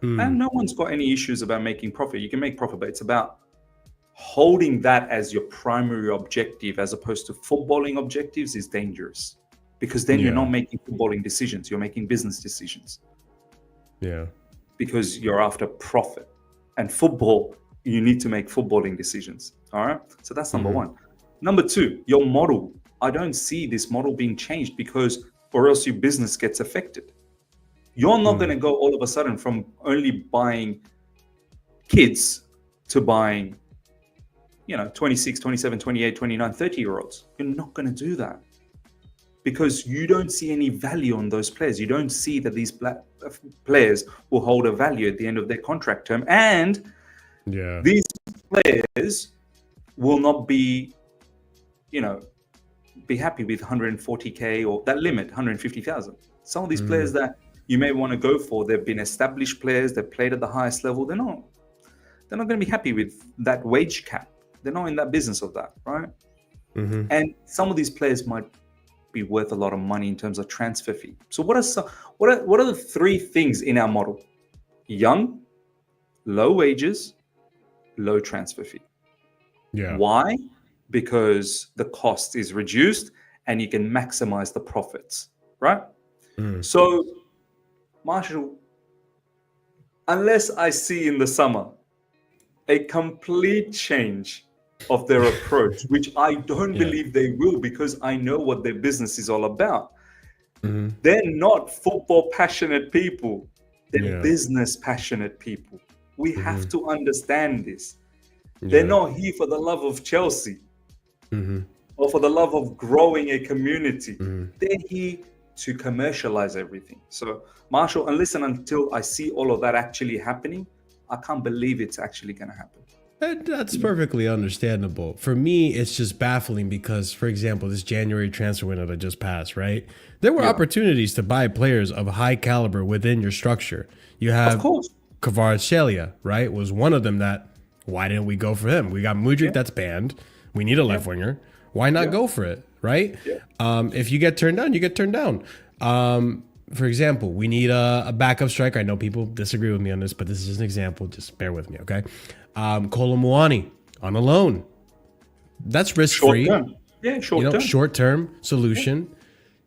B: And no one's got any issues about making profit. You can make profit, but it's about holding that as your primary objective as opposed to footballing objectives is dangerous, because then you're not making footballing decisions. You're making business decisions.
A: Yeah.
B: Because you're after profit. And football, you need to make footballing decisions. All right. So that's number one. Number two, your model. I don't see this model being changed, because or else your business gets affected. You're not going to go all of a sudden from only buying kids to buying, 26, 27, 28, 29, 30-year-olds. You're not going to do that, because you don't see any value on those players. You don't see that these black players will hold a value at the end of their contract term. And these players will not be, be happy with 140K or that limit, 150,000. Some of these players that you may want to go for, they've been established players, they've played at the highest level. They're not going to be happy with that wage cap. They're not in that business of that, right? And some of these players might be worth a lot of money in terms of transfer fee. So what are the three things in our model? Young, low wages, low transfer fee. Why? Because the cost is reduced and you can maximize the profits, right? So, Marshall, unless I see in the summer a complete change of their approach, which I don't believe they will, because I know what their business is all about. They're not football passionate people. They're business passionate people. We have to understand this. They're not here for the love of Chelsea or for the love of growing a community. They're here to commercialize everything. So, Marshall, and listen, until I see all of that actually happening, I can't believe it's actually going to happen.
A: That's perfectly understandable. For me, it's just baffling because, for example, this January transfer window that just passed, right? There were opportunities to buy players of high caliber within your structure. You have Kvaratskhelia, right? Was one of them that, why didn't we go for him? We got Mudryk that's banned. We need a left winger. Why not go for it, right? If you get turned down, you get turned down. For example, we need a backup striker. I know people disagree with me on this, but this is an example. Just bear with me, okay? Kolomuani on a loan. That's risk-free. Short-term solution.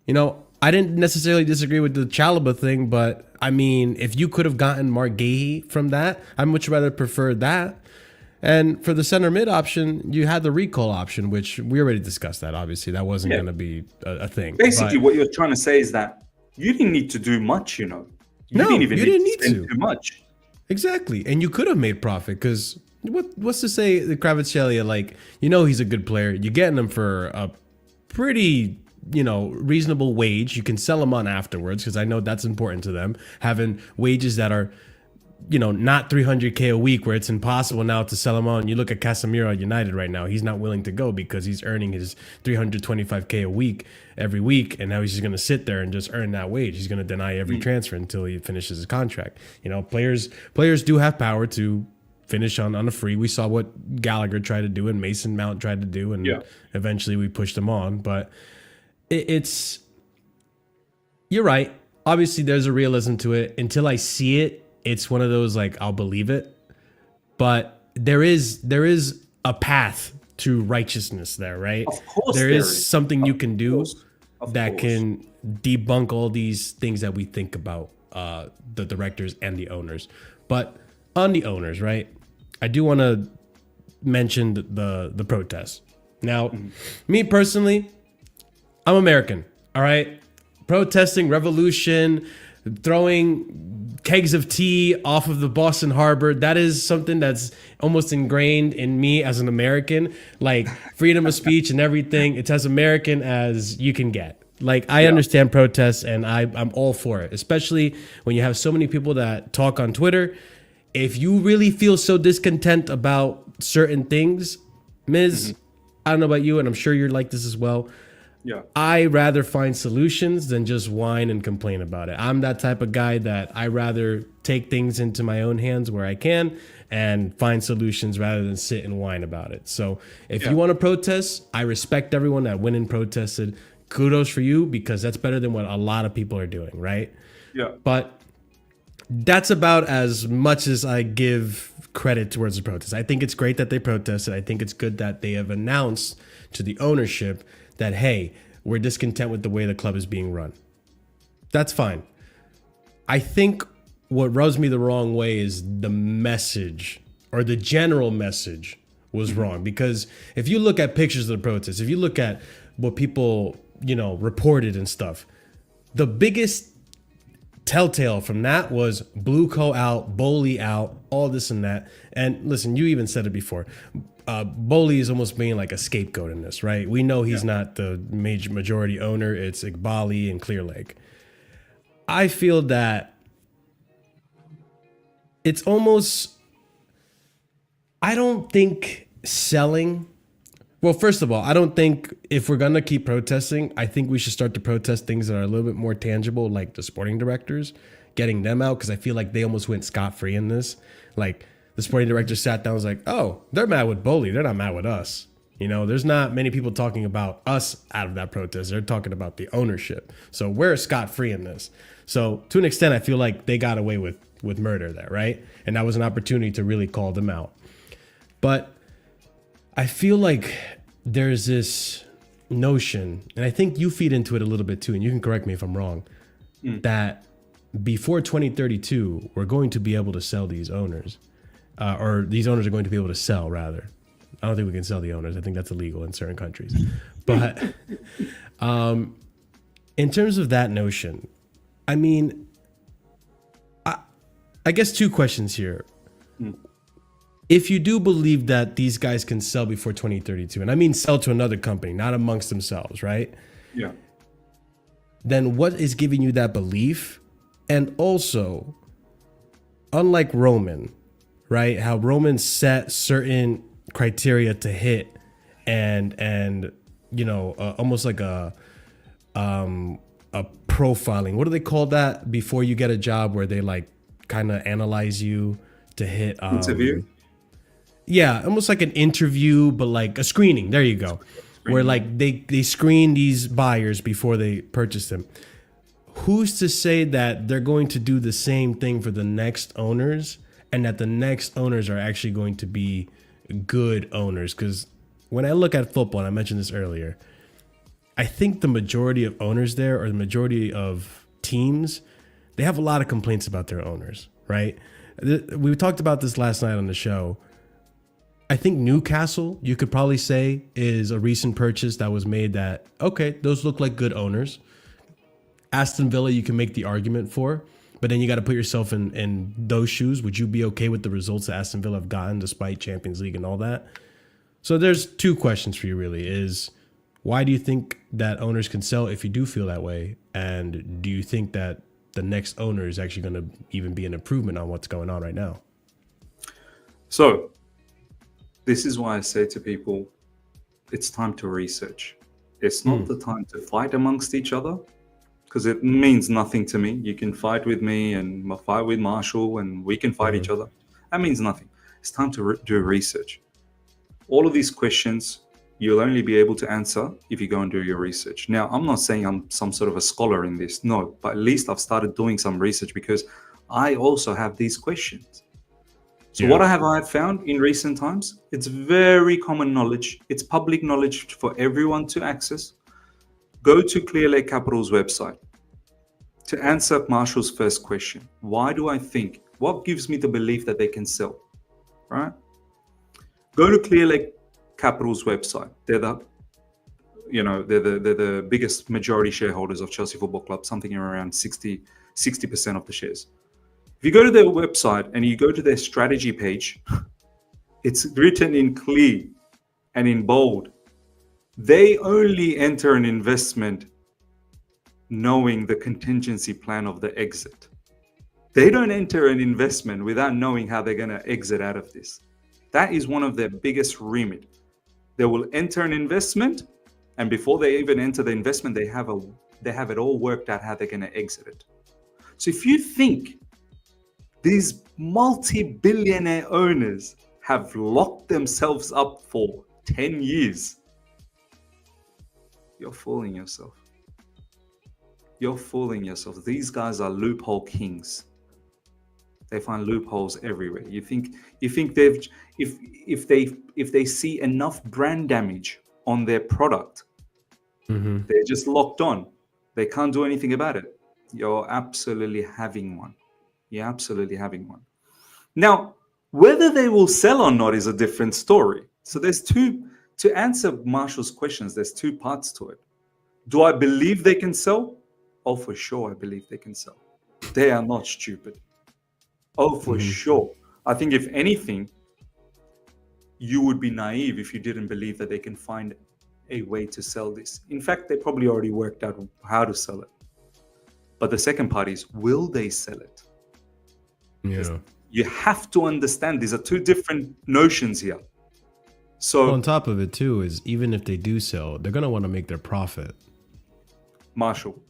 A: I didn't necessarily disagree with the Chalobah thing, but I mean, if you could have gotten Mark Gahey from that, I'd much rather prefer that. And for the center mid option, you had the recall option, which we already discussed that. Obviously, that wasn't going to be a thing.
B: Basically, what you're trying to say is that you didn't need to do much, You didn't need to spend too much.
A: Exactly. And you could have made profit, because what's to say the Kvaratskhelia, like, he's a good player. You're getting him for a pretty, reasonable wage. You can sell him on afterwards, because I know that's important to them, having wages that are, not 300K a week, where it's impossible now to sell him on. You look at Casemiro at United right now. He's not willing to go because he's earning his 325K a week every week, and now he's just going to sit there and just earn that wage. He's going to deny every transfer until he finishes his contract. Players do have power to finish on a free. We saw what Gallagher tried to do and Mason Mount tried to do, and eventually we pushed them on. But it's you're right. Obviously, there's a realism to it. Until I see it, it's one of those, like, I'll believe it. but there is a path to righteousness there, right?
B: Of course
A: There
B: there
A: is
B: is.
A: something you can do
B: Of
A: that
B: course.
A: can debunk all these things that we think about the directors and the owners. But on the owners, right? I do want to mention the protests. Now, me personally, I'm American, all right? Protesting, revolution, throwing kegs of tea off of the Boston Harbor, that is something that's almost ingrained in me as an American. Like freedom of speech and everything, it's as American as you can get. Like I understand protests and I'm all for it, especially when you have so many people that talk on Twitter. If you really feel so discontent about certain things, Ms., I don't know about you, and I'm sure you're like this as well.
B: Yeah.
A: I rather find solutions than just whine and complain about it. I'm that type of guy that I rather take things into my own hands where I can and find solutions rather than sit and whine about it. So if you want to protest, I respect everyone that went and protested. Kudos for you, because that's better than what a lot of people are doing, right?
B: Yeah.
A: But that's about as much as I give credit towards the protest. I think it's great that they protested. I think it's good that they have announced to the ownership that, hey, we're discontent with the way the club is being run. That's fine. I think what rubs me the wrong way is the message, or the general message was wrong. Because if you look at pictures of the protests, if you look at what people, reported and stuff, the biggest telltale from that was Blue Co out, Bowley out, all this and that. And listen, you even said it before. Bowley is almost being like a scapegoat in this, right? We know he's not the majority owner. It's Iqbali and ClearLake. I feel that it's almost, I don't think selling. Well, first of all, I don't think if we're going to keep protesting, I think we should start to protest things that are a little bit more tangible, like the sporting directors, getting them out, because I feel like they almost went scot-free in this. Like, the sporting director sat down and was like, oh, they're mad with Bowley. They're not mad with us. There's not many people talking about us out of that protest. They're talking about the ownership. So we're scot-free in this. So to an extent, I feel like they got away with murder there, right? And that was an opportunity to really call them out. But I feel like there's this notion, and I think you feed into it a little bit too, and you can correct me if I'm wrong, that before 2032, we're going to be able to sell these owners. Or these owners are going to be able to sell, rather. I don't think we can sell the owners. I think that's illegal in certain countries. But in terms of that notion, I mean, I guess two questions here. If you do believe that these guys can sell before 2032, and I mean sell to another company, not amongst themselves, right?
B: Yeah.
A: Then what is giving you that belief? And also, unlike Roman, right? How Roman set certain criteria to hit, and almost like a profiling. What do they call that before you get a job, where they like kind of analyze you to hit
B: Interview.
A: Yeah, almost like an interview, but like a screening. There you go. Where like they screen these buyers before they purchase them. Who's to say that they're going to do the same thing for the next owners, and that the next owners are actually going to be good owners? Because when I look at football, and I mentioned this earlier, I think the majority of owners there, or the majority of teams, they have a lot of complaints about their owners, right? We talked about this last night on the show. I think Newcastle, you could probably say, is a recent purchase that was made that, okay, those look like good owners. Aston Villa, you can make the argument for, but then you got to put yourself in those shoes. Would you be okay with the results that Aston Villa have gotten despite Champions League and all that? So there's two questions for you, really, is why do you think that owners can sell if you do feel that way? And do you think that the next owner is actually going to even be an improvement on what's going on right now?
B: So this is why I say to people, it's time to research. It's not the time to fight amongst each other, because it means nothing to me. You can fight with me and fight with Marshall, and we can fight each other. That means nothing. It's time to do research. All of these questions, you'll only be able to answer if you go and do your research. Now, I'm not saying I'm some sort of a scholar in this, no, but at least I've started doing some research, because I also have these questions. So what I found in recent times, it's very common knowledge. It's public knowledge for everyone to access. Go to ClearLake Capital's website to answer Marshall's first question. Why do I think? What gives me the belief that they can sell? Right? Go to ClearLake Capital's website. They're the biggest majority shareholders of Chelsea Football Club, something around 60% of the shares. If you go to their website and you go to their strategy page, it's written in clear and in bold. They only enter an investment knowing the contingency plan of the exit. They don't enter an investment without knowing how they're going to exit out of this. That is one of their biggest remit. They will enter an investment, and before they even enter the investment, they have it all worked out how they're going to exit it. So if you think these multi-billionaire owners have locked themselves up for 10 years, you're fooling yourself. You're fooling yourself. These guys are loophole kings. They find loopholes everywhere. You think they've if they see enough brand damage on their product, they're just locked on. They can't do anything about it. You're absolutely having one. You're absolutely having one. Now, whether they will sell or not is a different story. So there's to answer Marshall's questions, there's two parts to it. Do I believe they can sell? Oh, for sure, I believe they can sell. They are not stupid. Oh, for sure. I think if anything, you would be naive if you didn't believe that they can find a way to sell this. In fact, they probably already worked out how to sell it. But the second part is, will they sell it?
A: Yeah.
B: You have to understand these are two different notions here. So
A: on top of it too is even if they do sell, they're gonna want to make their profit.
B: Marshall,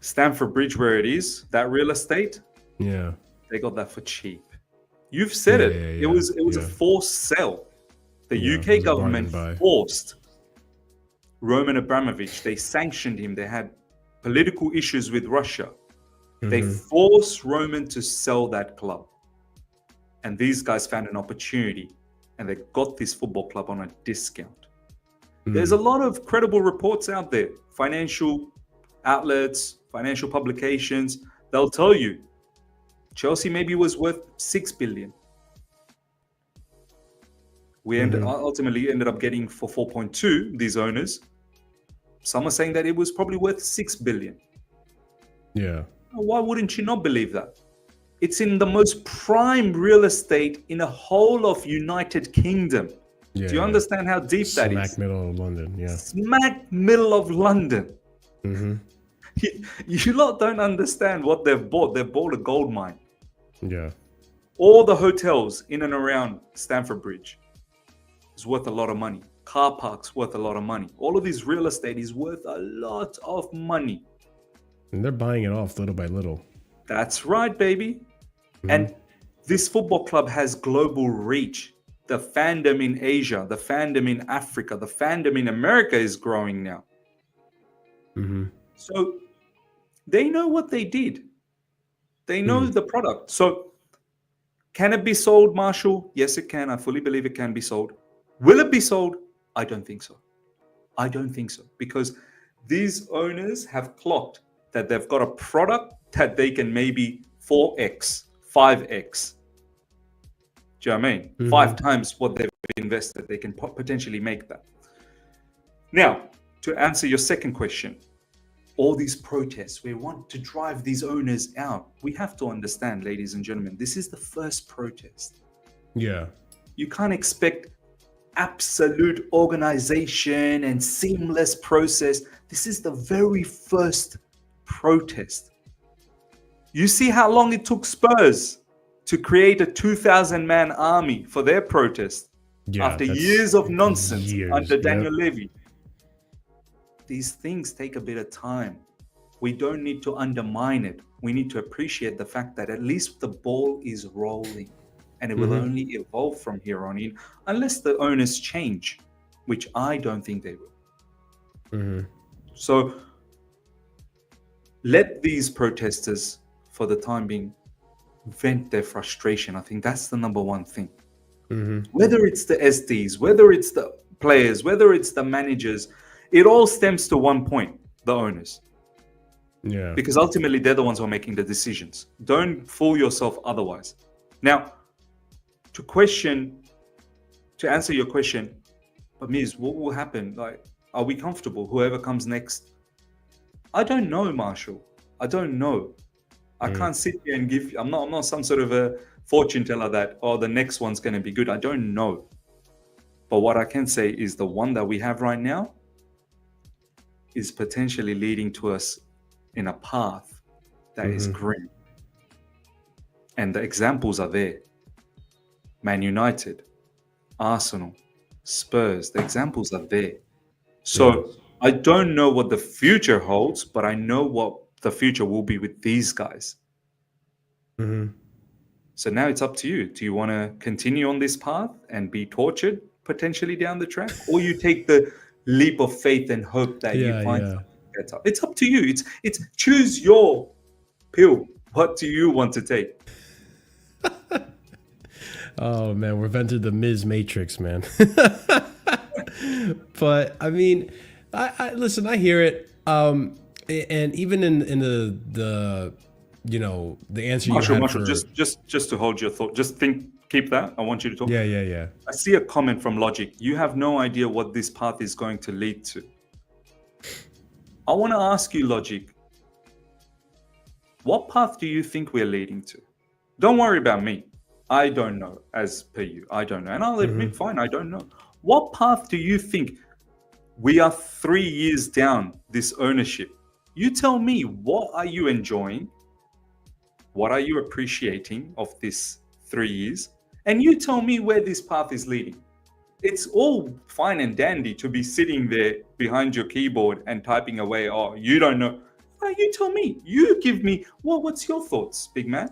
B: Stamford Bridge, where it is, that real estate, they got that for cheap. You've said it. It was a forced sell. The UK government forced Roman Abramovich. They sanctioned him. They had political issues with Russia. They forced Roman to sell that club. And these guys found an opportunity and they got this football club on a discount. There's a lot of credible reports out there, financial outlets, financial publications. They'll tell you Chelsea maybe was worth 6 billion. We ultimately ended up getting for 4.2, these owners. Some are saying that it was probably worth 6 billion.
A: Yeah.
B: Why wouldn't you not believe that? It's in the most prime real estate in a whole of United Kingdom. Do you understand how deep that is?
A: Smack middle of London,
B: Smack middle of London. You lot don't understand what they've bought. They've bought a gold mine.
A: Yeah.
B: All the hotels in and around Stamford Bridge is worth a lot of money. Car parks worth a lot of money. All of this real estate is worth a lot of money.
A: And they're buying it off little by little.
B: That's right, baby. And this football club has global reach. The fandom in Asia, the fandom in Africa, the fandom in America is growing now. So they know what they did. They know the product. So can it be sold, Marshall? Yes, it can. I fully believe it can be sold. Will it be sold? I don't think so. I don't think so. Because these owners have clocked that they've got a product that they can maybe 4x, 5x. Do you know what I mean? 5 times what they've invested. They can potentially make that. Now, to answer your second question, all these protests, we want to drive these owners out. We have to understand, ladies and gentlemen, this is the first protest.
A: Yeah.
B: You can't expect absolute organization and seamless process. This is the very first protest. You see how long it took Spurs to create a 2,000-man army for their protest after years of nonsense under Daniel Levy. These things take a bit of time. We don't need to undermine it. We need to appreciate the fact that at least the ball is rolling and it will only evolve from here on in unless the owners change, which I don't think they will. So let these protesters, for the time being, vent their frustration. I think that's the number one thing. Whether it's the SDs, whether it's the players, whether it's the managers, it all stems to one point: the owners.
A: Yeah.
B: Because ultimately they're the ones who are making the decisions. Don't fool yourself otherwise. Now, to answer your question, but Miz, what will happen? Like, are we comfortable? Whoever comes next, I don't know, Marshall. I don't know. I can't sit here and give. I'm not some sort of a fortune teller that the next one's going to be good. I don't know. But what I can say is the one that we have right now is potentially leading to us in a path that is grim. And the examples are there. Man United, Arsenal, Spurs, the examples are there. So I don't know what the future holds, but I know what the future will be with these guys. So now it's up to you. Do you want to continue on this path and be tortured potentially down the track, or you take the leap of faith and hope that you find something better? It's up to you. It's choose your pill. What do you want to take?
A: Oh man, we've entered the Miz Matrix, man. But I mean, I listen. I hear it. And even in the the answer
B: Marshall,
A: you had for
B: just to hold your thought, just keep that. I want you to talk.
A: Yeah.
B: I see a comment from Logic. You have no idea what this path is going to lead to. I want to ask you, Logic, what path do you think we're leading to? Don't worry about me. I don't know, as per you. I don't know. And I'll admit, fine, I don't know. What path do you think we are 3 years down this ownership? You tell me, what are you enjoying? What are you appreciating of this 3 years? And you tell me where this path is leading. It's all fine and dandy to be sitting there behind your keyboard and typing away. Oh, you don't know. No, you tell me. You give me, what's your thoughts, big man?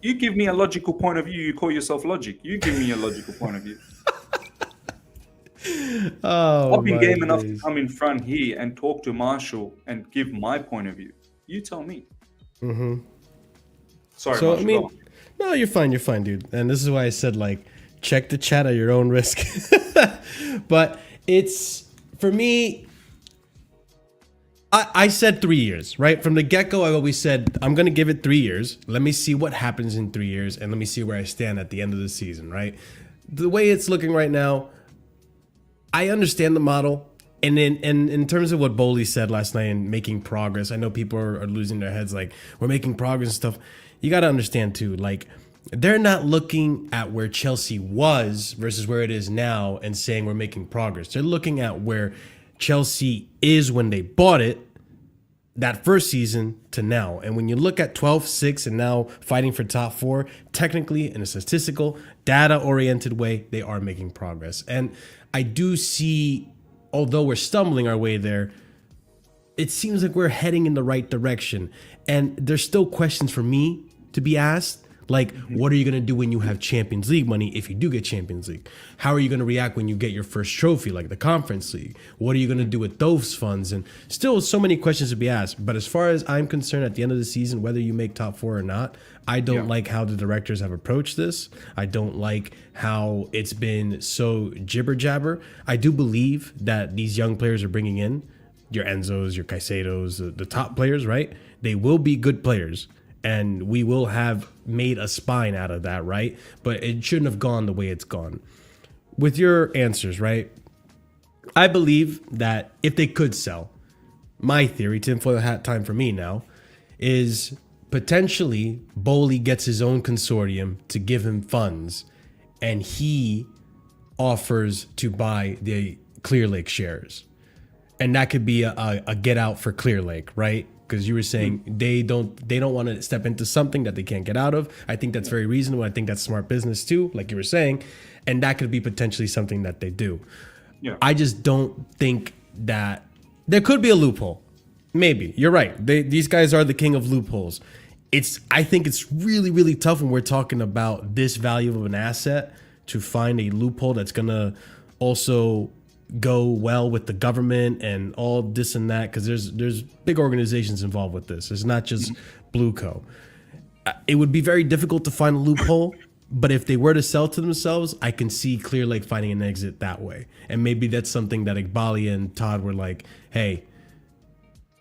B: You give me a logical point of view. You call yourself Logic. You give me a logical point of view. I've been game enough to come in front here and talk to Marshall and give my point of view. You tell me. Sorry,
A: so
B: Marshall,
A: I mean, no, you're fine, dude. And this is why I said, like, check the chat at your own risk. But it's, for me, I said 3 years, right? From the get-go, I always said, I'm going to give it 3 years. Let me see what happens in 3 years, and let me see where I stand at the end of the season, right? The way it's looking right now, I understand the model. And in terms of what Bowley said last night and making progress, I know people are losing their heads like, we're making progress and stuff. You got to understand, too, like, they're not looking at where Chelsea was versus where it is now and saying we're making progress. They're looking at where Chelsea is when they bought it that first season to now. And when you look at 12-6 and now fighting for top 4, technically in a statistical, data-oriented way, they are making progress. And I do see, although we're stumbling our way there, it seems like we're heading in the right direction. And there's still questions for me to be asked. Like, what are you going to do when you have Champions League money if you do get Champions League? How are you going to react when you get your first trophy, like the Conference League? What are you going to do with those funds? And still so many questions to be asked. But as far as I'm concerned, at the end of the season, whether you make top 4 or not, I don't like how the directors have approached this. I don't like how it's been so jibber-jabber. I do believe that these young players are bringing in, your Enzos, your Caicedos, the top players, right? They will be good players. And we will have made a spine out of that, right? But it shouldn't have gone the way it's gone. With your answers, right? I believe that if they could sell, my theory, tinfoil hat time for me now, is potentially Bowley gets his own consortium to give him funds, and he offers to buy the ClearLake shares. And that could be a get out for ClearLake, right? Because you were saying they don't want to step into something that they can't get out of. I think that's very reasonable. I think that's smart business too, like you were saying. And that could be potentially something that they do.
B: Yeah.
A: I just don't think that there could be a loophole. Maybe. You're right. These guys are the king of loopholes. I think it's really, really tough when we're talking about this value of an asset to find a loophole that's going to also go well with the government and all this and that, because there's big organizations involved with this. It's not just Blue Co. it would be very difficult to find a loophole. But if they were to sell to themselves, I can see ClearLake finding an exit that way. And maybe that's something that Iqbali and Todd were like, hey,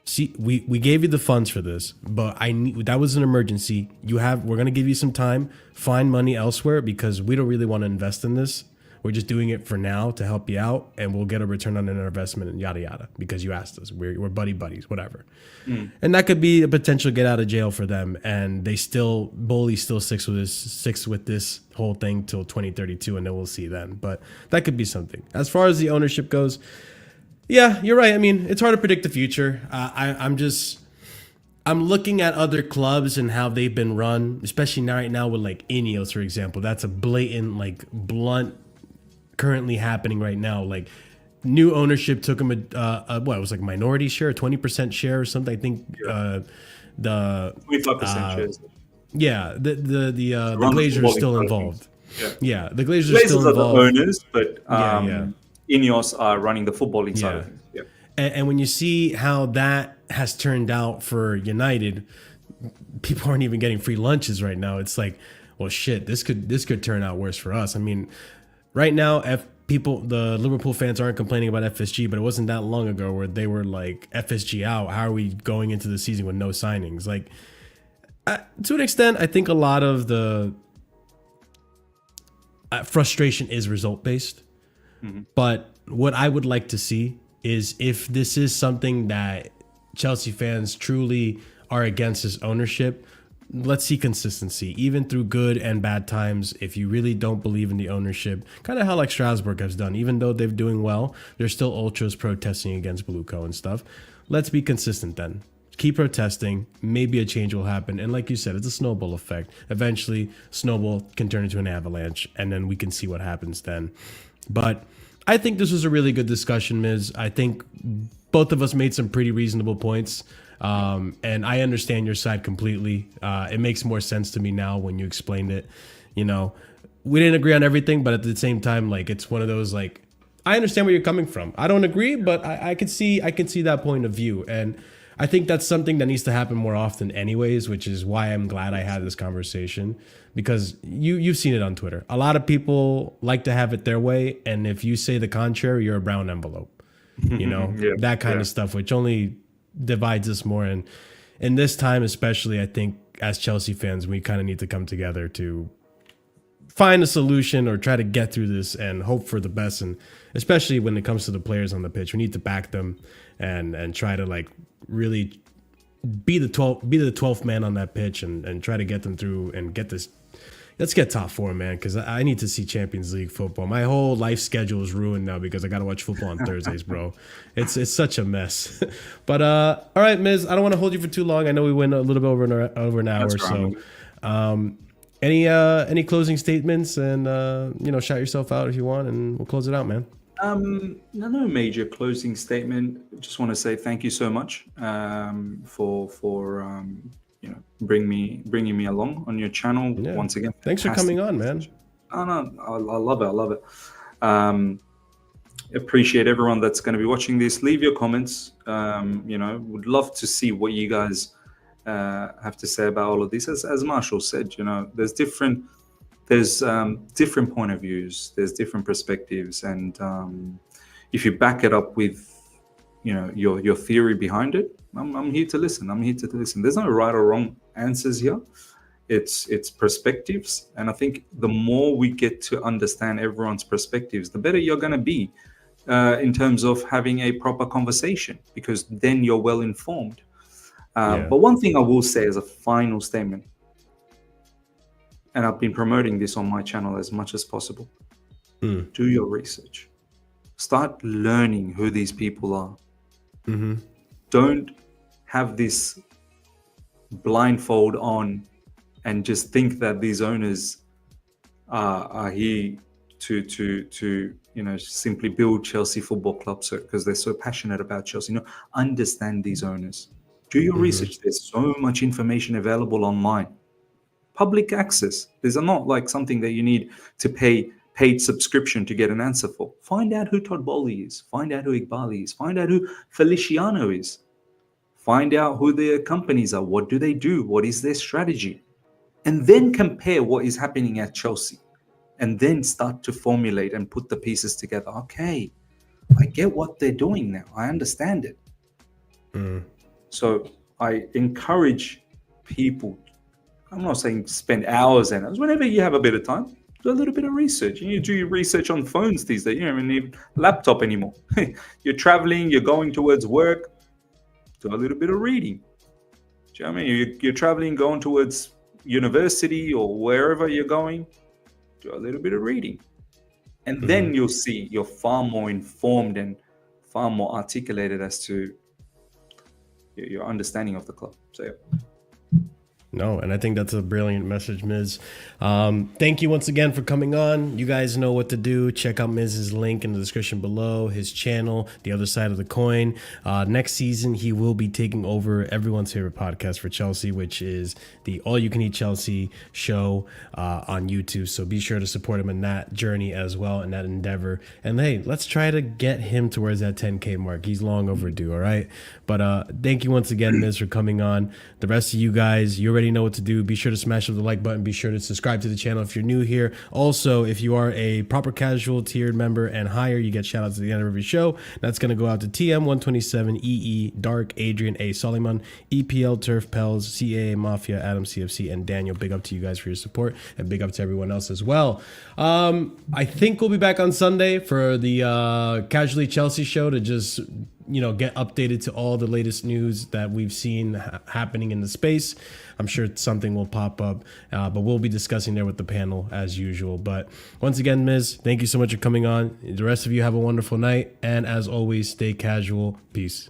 A: see, we gave you the funds for this, but that was an emergency. We're gonna give you some time, find money elsewhere because we don't really want to invest in this. We're just doing it for now to help you out, and we'll get a return on our investment and yada yada because you asked us. We're buddies, whatever. And that could be a potential get out of jail for them. And Boley still sticks with this whole thing till 2032, and then we'll see then. But that could be something. As far as the ownership goes, yeah, you're right. I mean, it's hard to predict the future. I'm looking at other clubs and how they've been run, especially right now with like Ineos, for example. That's a blatant, like blunt, currently happening right now. Like new ownership took them it was like minority share, 20% share or something. I think the
B: 25% shares.
A: Yeah, the Glazers are still involved. Yeah, the Glazers are still
B: are
A: involved.
B: The owners, but Ineos are running the footballing side of things. Yeah.
A: And when you see how that has turned out for United, people aren't even getting free lunches right now. It's like, well, shit, this could turn out worse for us. I mean, right now, the Liverpool fans aren't complaining about FSG, but it wasn't that long ago where they were like, FSG out. How are we going into the season with no signings? Like, to an extent, I think a lot of the frustration is result based. But what I would like to see is if this is something that Chelsea fans truly are against this ownership, let's see consistency, even through good and bad times. If you really don't believe in the ownership, kind of how like Strasbourg has done, even though they're doing well, there's still ultras protesting against Blueco and stuff. Let's be consistent then. Keep protesting. Maybe a change will happen. And like you said, it's a snowball effect. Eventually, snowball can turn into an avalanche, and then we can see what happens then. But I think this was a really good discussion, Miz. I think both of us made some pretty reasonable points. And I understand your side completely. It makes more sense to me now when you explained it. You know, we didn't agree on everything, but at the same time, like, it's one of those, like, I understand where you're coming from. I don't agree, but I can see that point of view. And I think that's something that needs to happen more often anyways, which is why I'm glad I had this conversation, because you've seen it on Twitter. A lot of people like to have it their way. And if you say the contrary, you're a brown envelope, you know, that kind of stuff, which only divides us more. And in this time, especially, I think as Chelsea fans, we kind of need to come together to find a solution or try to get through this and hope for the best. And especially when it comes to the players on the pitch, we need to back them and try to like really be the 12th man on that pitch and try to get them through and get this. Let's get top four, man, because I need to see Champions League football. My whole life schedule is ruined now because I got to watch football on Thursdays, bro. It's such a mess. But all right, Miz, I don't want to hold you for too long. I know we went a little bit over an hour. So any closing statements and shout yourself out if you want, and we'll close it out, man.
B: No major closing statement. Just want to say thank you so much for bringing me along on your channel once again.
A: Thanks for coming on, man.
B: I love it. Appreciate everyone that's going to be watching this. Leave your comments. Would love to see what you guys have to say about all of this. As Marshall said, there's different point of views, there's different perspectives, and if you back it up with your theory behind it, I'm here to listen. There's no right or wrong answers here. It's perspectives, and I think the more we get to understand everyone's perspectives, the better you're going to be in terms of having a proper conversation, because then you're well informed. But one thing I will say as a final statement, and I've been promoting this on my channel as much as possible. Do your research. Start learning who these people are. Don't have this blindfold on and just think that these owners are here to simply build Chelsea Football Club because they're so passionate about Chelsea. Understand these owners. Do your research. There's so much information available online. Public access. These are not like something that you need to pay paid subscription to get an answer for. Find out who Todd Boehly is. Find out who Iqbali is. Find out who Feliciano is. Find out who their companies are. What do they do? What is their strategy? and then compare what is happening at Chelsea, and then start to formulate and put the pieces together. Okay, I get what they're doing now. I understand it. So I encourage people, I'm not saying spend hours and hours, whenever you have a bit of time, do a little bit of research. You do your research on phones these days. You don't even need a laptop anymore. You're traveling, you're going towards work, do a little bit of reading. Do you know what I mean? You're traveling, going towards university or wherever you're going, do a little bit of reading. And then you'll see you're far more informed and far more articulated as to your understanding of the club. So, yeah.
A: No, and I think that's a brilliant message, Miz. Thank you once again for coming on. You guys know what to do. Check out Miz's link in the description below, his channel, The Other Side of the Coin. Next season, he will be taking over everyone's favorite podcast for Chelsea, which is the All You Can Eat Chelsea show on YouTube. So be sure to support him in that journey as well, in that endeavor. And hey, let's try to get him towards that 10K mark. He's long overdue, all right? But thank you once again, Miz, for coming on. The rest of you guys, you already know what to do. Be sure to smash up the like button. Be sure to subscribe to the channel if you're new here. Also, if you are a proper casual tiered member and higher, you get shout outs at the end of every show. That's going to go out to TM127, EE, Dark, Adrian, A. Soliman, EPL, Turf, Pels, CAA, Mafia, Adam, CFC, and Daniel. Big up to you guys for your support, and big up to everyone else as well. I think we'll be back on Sunday for the Casually Chelsea show to just get updated to all the latest news that we've seen happening in the space. I'm sure something will pop up, but we'll be discussing there with the panel as usual. But once again, Miz, thank you so much for coming on. The rest of you have a wonderful night. And as always, stay casual. Peace.